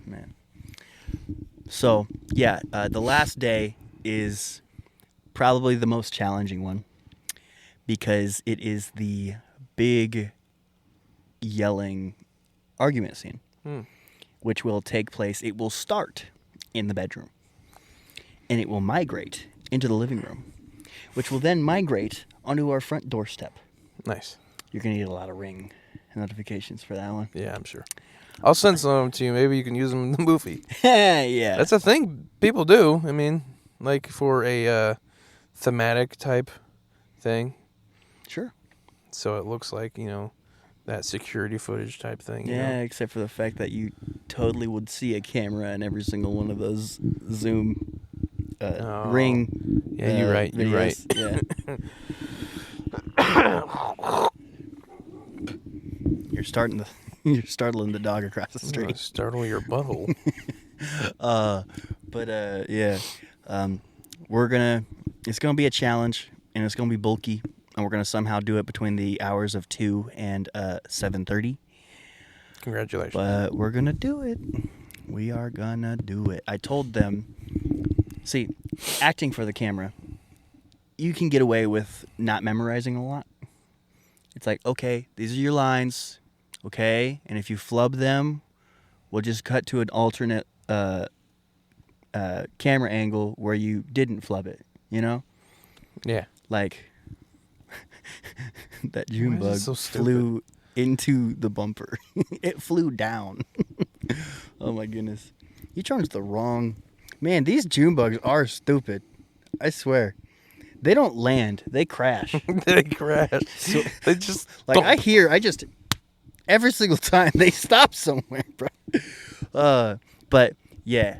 Man. So, yeah, the last day is probably the most challenging one because it is the big yelling argument scene, which will take place. It will start in the bedroom, and it will migrate into the living room, which will then migrate onto our front doorstep. Nice. You're going to get a lot of Ring notifications for that one. Yeah, I'm sure. I'll send some of them to you. Maybe you can use them in the movie. Yeah. That's a thing people do. I mean, like for a thematic type thing. Sure. So it looks like, that security footage type thing. you Yeah, know? except for the fact that you totally would see a camera in every single one of those Zoom Ring. Yeah, you're right. You're right. videos. Yeah. You're startling the dog across the I'm gonna street. startle your butthole. It's gonna be a challenge, and it's gonna be bulky, and we're gonna somehow do it between the hours of 2 and 7:30. Congratulations. But we're gonna do it. We are gonna do it. I told them, see, acting for the camera you can get away with not memorizing a lot. It's like, okay, these are your lines, okay, and if you flub them, we'll just cut to an alternate camera angle where you didn't flub it, you know? Yeah. Like, that June Why is bug it so stupid? flew into the bumper. It flew down. Oh my goodness. You charged the wrong... Man, these June bugs are stupid. I swear. They don't land. They crash. They crash. They just Like, don't. every single time they stop somewhere, bro. But, yeah.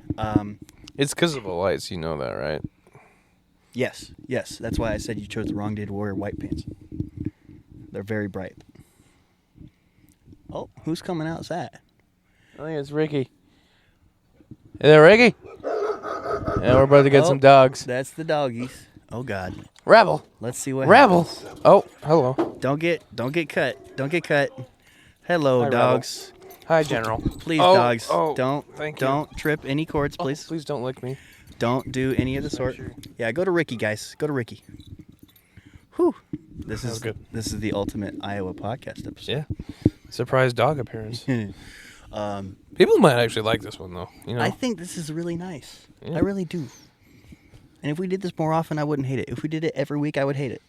It's because of the lights. You know that, right? Yes. That's why I said you chose the wrong day to wear white pants. They're very bright. Oh, who's coming outside? I think it's Ricky. Hey there, Ricky. Yeah, we're about to get Oh. some dogs. That's the doggies. Oh God. Rebel. Let's see what Rebel. Oh, hello. happens. Don't get cut. Don't get cut. Hello, Hi, Rebel. dogs. Hi, General. Please, Oh, dogs. oh, don't thank you. don't trip any cords, Oh, please. please don't lick me. Don't do any of the sort. sure. Yeah, go to Ricky, guys. Go to Ricky. Whew. This That was is good. This is the ultimate Iowa podcast episode. Yeah. Surprise dog appearance. um, People might actually like this one, though. You know. I think this is really nice. Yeah. I really do. And if we did this more often, I wouldn't hate it. If we did it every week, I would hate it.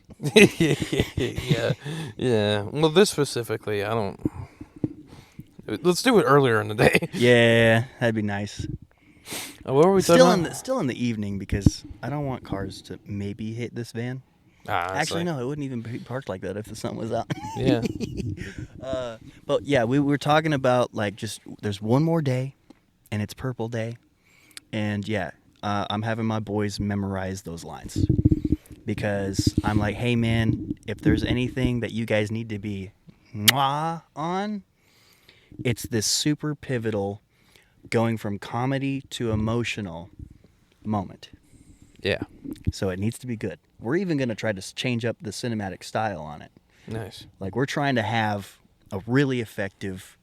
Yeah. Yeah. Well, this specifically, I don't. Let's do it earlier in the day. Yeah, that'd be nice. What were we talking about? Still in the evening because I don't want cars to maybe hit this van. Actually, no, it wouldn't even be parked like that if the sun was out. Yeah. But yeah, we were talking about like just there's one more day, and it's Purple Day, and yeah, I'm having my boys memorize those lines because I'm like, hey man, if there's anything that you guys need to be mwah on, it's this super pivotal going from comedy to emotional moment. Yeah. So it needs to be good. We're even going to try to change up the cinematic style on it. Nice. Like, we're trying to have a really effective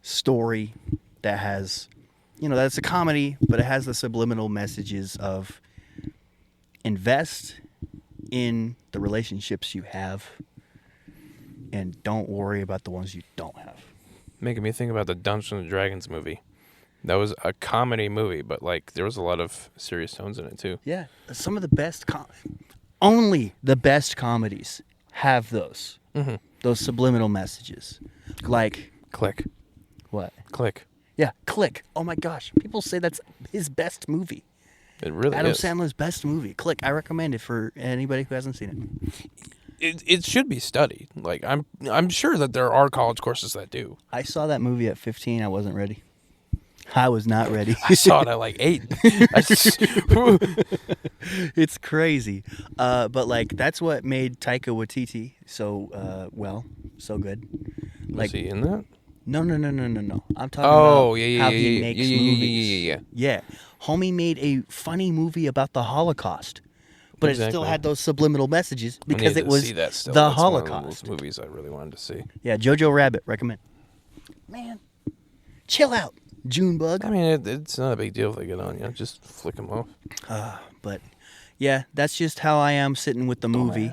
story that has, that's a comedy, but it has the subliminal messages of invest in the relationships you have and don't worry about the ones you don't have. Making me think about the Dungeons and Dragons movie. That was a comedy movie, but like there was a lot of serious tones in it too. Yeah, some of the best, only the best comedies have those subliminal messages. Like, Click. what? Click. Yeah, Click. Oh my gosh, people say that's his best movie. It really Adam is. Sandler's best movie. Click. I recommend it for anybody who hasn't seen it. It should be studied. Like I'm sure that there are college courses that do. I saw that movie at 15. I wasn't ready. I was not ready. I saw it at like 8. It's crazy. But like that's what made Taika Waititi so so good. Was he in that? No. I'm talking Oh, about yeah, how yeah, he yeah, makes yeah, movies. yeah. Yeah. Homie made a funny movie about the Holocaust, but it still Exactly. had those subliminal messages I because need it to was see that still. the That's one of Holocaust. those movies I really wanted to see. Yeah, Jojo Rabbit, recommend. Man, chill out, Junebug. I mean, it's not a big deal if they get on you. Just flick them off. But yeah, that's just how I am sitting with the movie.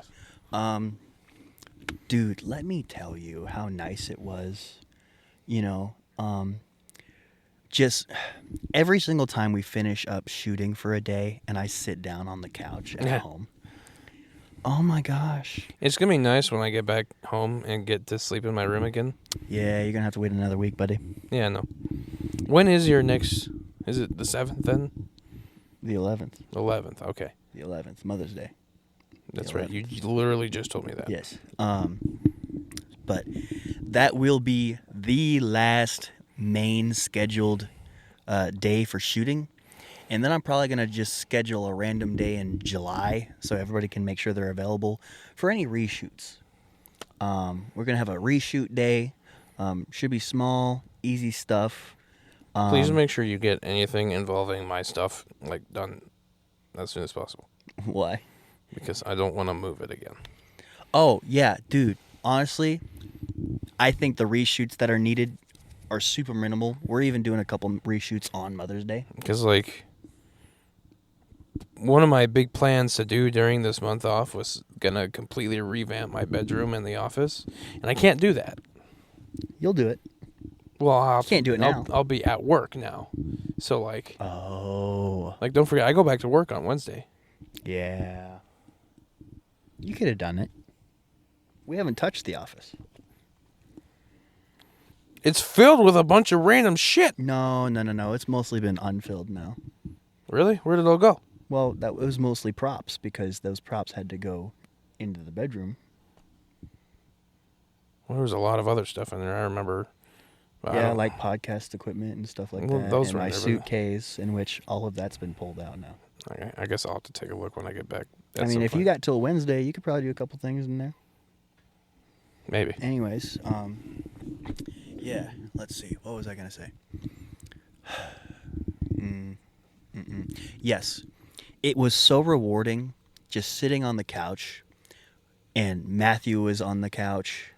Dude, let me tell you how nice it was. Just every single time we finish up shooting for a day and I sit down on the couch at Yeah. home. Oh my gosh. It's gonna be nice when I get back home and get to sleep in my room again. Yeah, you're gonna have to wait another week, buddy. Yeah, no. When is your next? Is it the 7th then? The 11th. 11th. Okay, The 11th, Mother's Day. that's The right. You literally just told me that. Yes. But that will be the last main scheduled day for shooting. And then I'm probably going to just schedule a random day in July so everybody can make sure they're available for any reshoots. We're going to have a reshoot day. Should be small, easy stuff. Please make sure you get anything involving my stuff like done as soon as possible Why? because I don't want to move it again. Oh, yeah, dude. Honestly, I think the reshoots that are needed are super minimal. We're even doing a couple reshoots on Mother's Day. Because like one of my big plans to do during this month off was gonna completely revamp my bedroom and the office, and I can't do that. You'll do it. Well, You can't do it now. I'll be at work now, so Oh. don't forget, I go back to work on Wednesday. Yeah. You could have done it. We haven't touched the office. It's filled with a bunch of random shit. No. It's mostly been unfilled now. Really? Where did it all go? Well, that was mostly props because those props had to go into the bedroom. Well, there was a lot of other stuff in there. I remember. I Yeah, don't- like podcast equipment and stuff like Well, that. those and were my never- suitcase, in which all of that's been pulled out now. Okay, I guess I'll have to take a look when I get back. I mean, if you got till Wednesday, you could probably do a couple things in there. maybe. Anyways, yeah. Let's see. What was I gonna say? Yes, it was so rewarding just sitting on the couch, and Matthew was on the couch,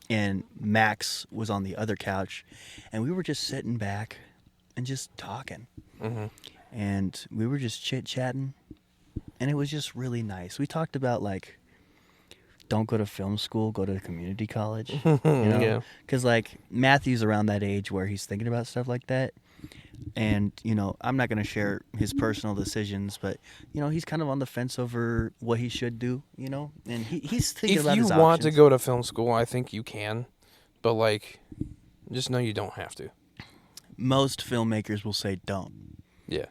and Max was on the other couch, and we were just sitting back and just talking, and we were just chit chatting, and it was just really nice. We talked about like, don't go to film school, go to community college. You know? Yeah. Because, like, Matthew's around that age where he's thinking about stuff like that. And, you know, I'm not going to share his personal decisions, but, you know, he's kind of on the fence over what he should do, you know? And he's thinking If about you his want to options. go to film school, I think you can, but like, just know you don't have to. Most filmmakers will say don't. Yeah.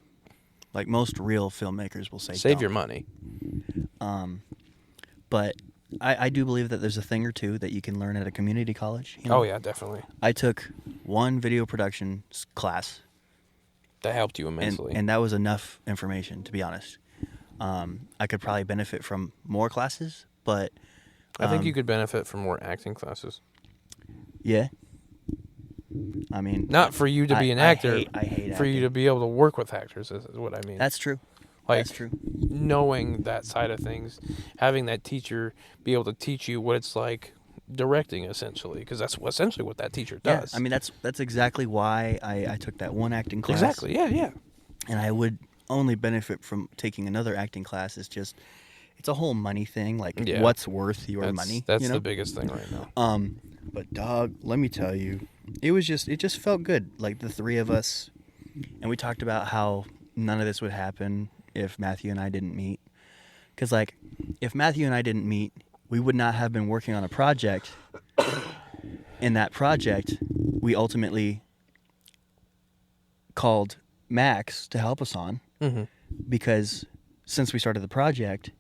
Like, most real filmmakers will say Save don't. your money. But I do believe that there's a thing or two that you can learn at a community college. You know? Oh yeah, definitely. I took one video production class, That helped you and, immensely. and that was enough information, to be honest. I could probably benefit from more classes, but I think you could benefit from more acting classes. yeah. I mean, Not for you to be an I actor, I hate for you acting. to be able to work with actors is what I mean. That's true. Like, That's true. knowing that side of things, having that teacher be able to teach you what it's like directing, essentially, because that's essentially what that teacher Yeah, does. I mean that's exactly why I took that one acting class. exactly. Yeah. And I would only benefit from taking another acting class. It's just, it's a whole money thing. Like, Yeah. what's worth your That's, money? That's you know? the biggest thing right now. But dog, let me tell you, it just felt good. Like, the three of us, and we talked about how none of this would happen if Matthew and I didn't meet. Because, like, if Matthew and I didn't meet, we would not have been working on a project. In that project, we ultimately called Max to help us on. Mm-hmm. Because since we started the project,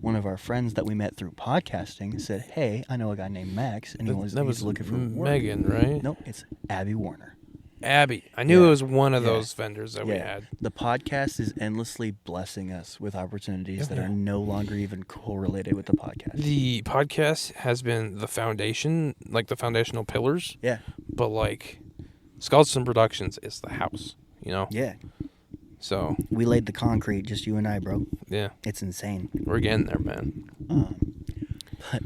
one of our friends that we met through podcasting said, "Hey, I know a guy named Max, and he's looking for work." Megan, right? No, it's Abby Warner. Abby. I knew Yeah. it was one of Yeah. those vendors that we had. The podcast is endlessly blessing us with opportunities that Yeah. are no longer even correlated with the podcast. The podcast has been the foundation, like the foundational pillars, Yeah, but like Scaldston Productions is the house, you know? yeah. So, We laid the concrete, just you and I, bro. yeah, It's insane. we're getting there, man. But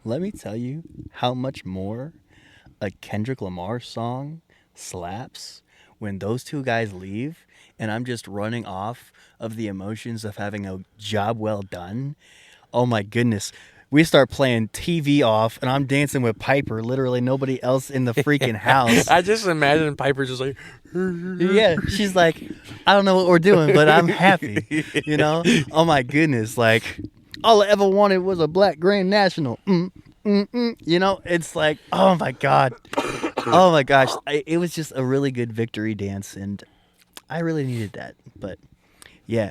let me tell you how much more a Kendrick Lamar song slaps when those two guys leave and I'm just running off of the emotions of having a job well done. Oh my goodness. We start playing TV off and I'm dancing with Piper, literally nobody else in the freaking house. I just imagine Piper just like, Yeah, she's like, I don't know what we're doing, but I'm happy. You know? Oh my goodness. Like, all I ever wanted was a black Grand National. You know, it's like, oh my God. Oh my gosh. It was just a really good victory dance, and I really needed that. But yeah,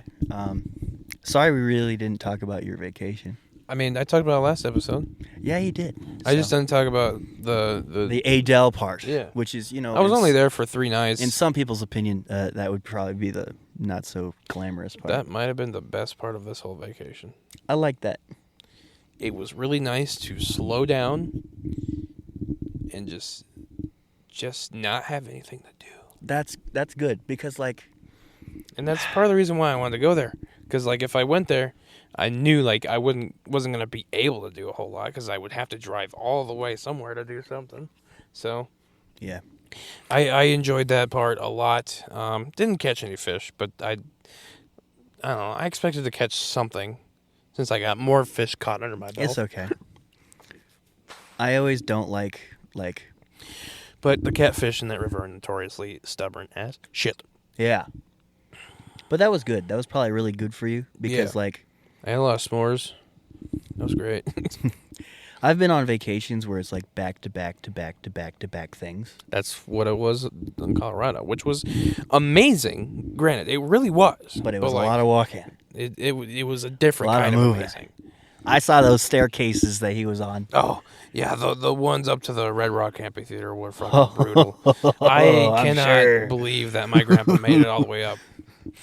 sorry we really didn't talk about your vacation. I mean, I talked about it last episode. Yeah, you did. I just didn't talk about the the Adele part. Yeah. Which is, you know, I was it's- only there for 3 nights. in some people's opinion, that would probably be the not so glamorous part. That might have been the best part of this whole vacation. I like that. It was really nice to slow down and just not have anything to do. That's good because, like, And that's part of the reason why I wanted to go there. Because, like, if I went there, I knew, like, I wasn't going to be able to do a whole lot because I would have to drive all the way somewhere to do something. So, yeah, I enjoyed that part a lot. Didn't catch any fish, but I I don't know. I expected to catch something since I got more fish caught under my belt. It's okay. I always don't like But the catfish in that river are notoriously stubborn as shit. yeah. But that was good. That was probably really good for you because Yeah. like I had a lot of s'mores. That was great. I've been on vacations where it's like back to back to back to back to back things. That's what it was in Colorado, which was amazing. Granted, it really was. But it was like, a lot of walking. It was a different A lot kind of of moving. amazing. I saw those staircases that he was on. Oh yeah, the ones up to the Red Rock Amphitheater were fucking brutal. I I'm cannot sure. believe that my grandpa made it all the way up.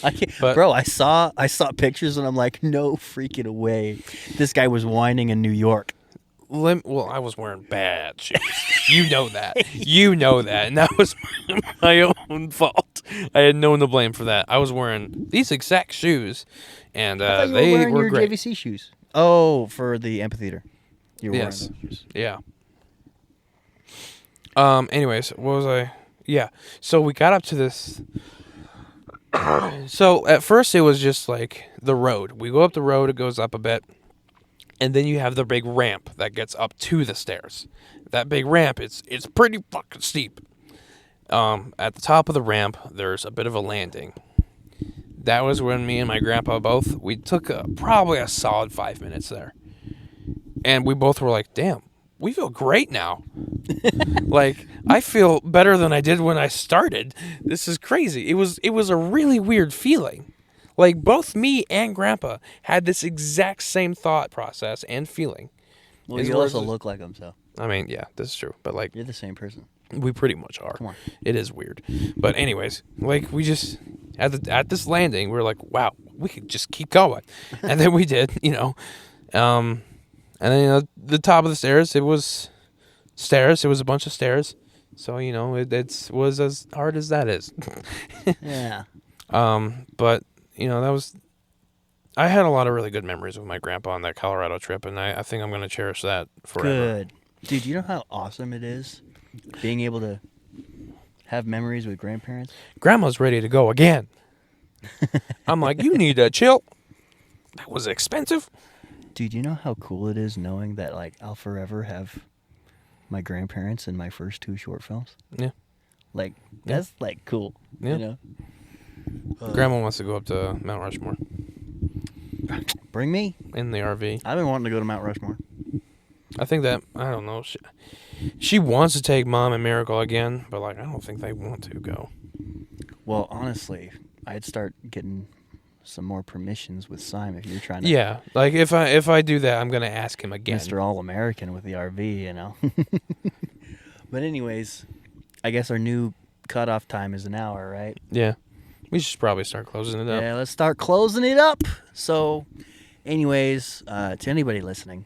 I can't, But- bro, I saw pictures and I'm like, no freaking way. This guy was whining in New York. Well, I was wearing bad shoes. You know that. You know that. And that was my own fault. I had no one to blame for that. I was wearing these exact shoes, and I thought you they wearing were your great. JVC shoes. Oh, for the amphitheater. You were Yes. wearing those shoes. Yeah. Anyways, what was I? Yeah. So we got up to this. So at first it was just like the road. We go up the road. It goes up a bit. And then you have the big ramp that gets up to the stairs. That big ramp, it's pretty fucking steep. At the top of the ramp, there's a bit of a landing. That was when me and my grandpa we took probably a solid 5 minutes there. And we both were like, damn, we feel great now. Like, I feel better than I did when I started. This is crazy. It was a really weird feeling. Like, both me and Grandpa had this exact same thought process and feeling. Well, As you well also as- look like him, so I mean, yeah, this is true. But, like, you're the same person. we pretty much are. Come on. It is weird. But anyways, like, we just, at this landing, we were like, wow, we could just keep going. And then we did, you know. And then, you know, the top of the stairs, it was stairs. It was a bunch of stairs. So, you know, it was as hard as that is. Yeah. But, you know, I had a lot of really good memories with my grandpa on that Colorado trip, and I think I'm going to cherish that forever. Good. Dude, you know how awesome it is being able to have memories with grandparents? Grandma's ready to go again. I'm like, you need to chill. That was expensive. Dude, you know how cool it is knowing that like I'll forever have my grandparents in my first 2 short films? Yeah. Like Yeah. that's like cool. Yeah. You know? Grandma wants to go up to Mount Rushmore Bring me. in the RV. I've been wanting to go to Mount Rushmore. I think that, I don't know. She wants to take Mom and Miracle again, but, like, I don't think they want to go. Well, honestly, I'd start getting some more permissions with Simon if you're trying to Yeah. Like, if I do that, I'm going to ask him again. Mr. All-American with the RV, you know. But anyways, I guess our new cutoff time is an hour, right? Yeah. We should probably start closing it up. Yeah, let's start closing it up. So, anyways, to anybody listening,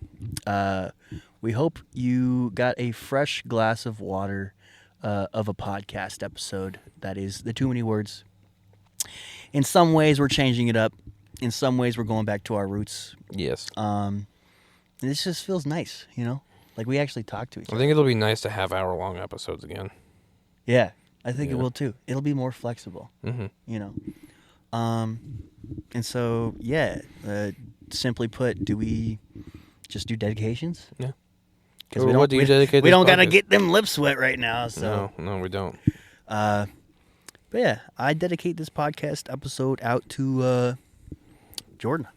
we hope you got a fresh glass of water of a podcast episode that is the Too Many Words. In some ways, we're changing it up. In some ways, we're going back to our roots. Yes. And this just feels nice, you know? Like we actually talk to each I other. think it'll be nice to have hour-long episodes again. Yeah, I think it Yeah. will too. It'll be more flexible, Mm-hmm. you know? And so, yeah, simply put, do we just do dedications? Yeah. Because Or we what don't, do you we, dedicate we this don't got to podcast? get them lips wet right now. So, No, we don't. but yeah, I dedicate this podcast episode out to Jordan.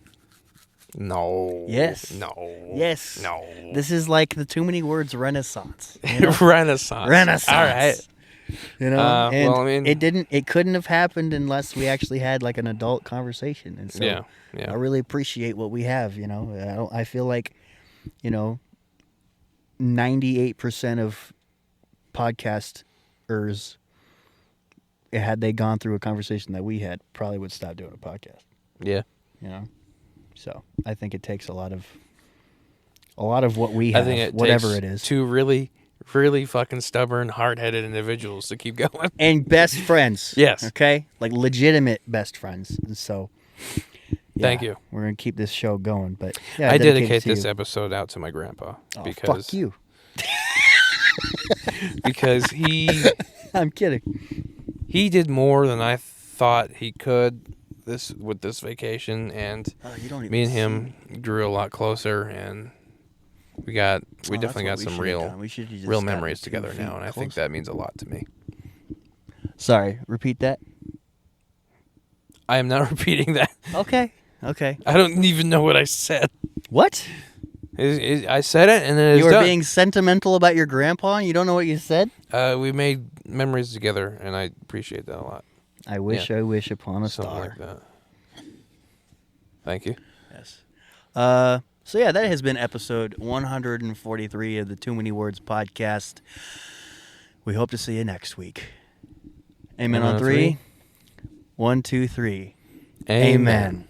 No. Yes. No. Yes. No. This is like the Too Many Words Renaissance. You know? Renaissance. Renaissance. All right. You know, well, I mean- it couldn't have happened unless we actually had like an adult conversation. And so Yeah. I Yeah. really appreciate what we have. You know, I feel like, you know, 98% of podcasters, had they gone through a conversation that we had, probably would stop doing a podcast. Yeah. You know, so I think it takes a lot of what we have, I think it whatever takes it is, two really fucking stubborn, hard-headed individuals to keep going. and best friends. Yes. Okay, like legitimate best friends. And so, Thank you. We're gonna keep this show going, but yeah, I dedicate it dedicate to this you. episode out to my grandpa Oh, because fuck you. because he I'm kidding. did more than I thought he could this vacation, and You don't even me and see him me. grew a lot closer, and we Oh, definitely that's got what we some should've real done. We should've just real gotten memories 2 together feet now, and I think closer. that means a lot to me. Sorry, repeat that. I am not repeating that. Okay. I don't even know what I said. What? I said it, and then it's You were done. being sentimental about your grandpa and you don't know what you said? We made memories together, and I appreciate that a lot. I wish upon a Something star. like that. Thank you. Yes. So yeah, that has been episode 143 of the Too Many Words podcast. We hope to see you next week. Amen on 3. 1, 2, 3. Amen.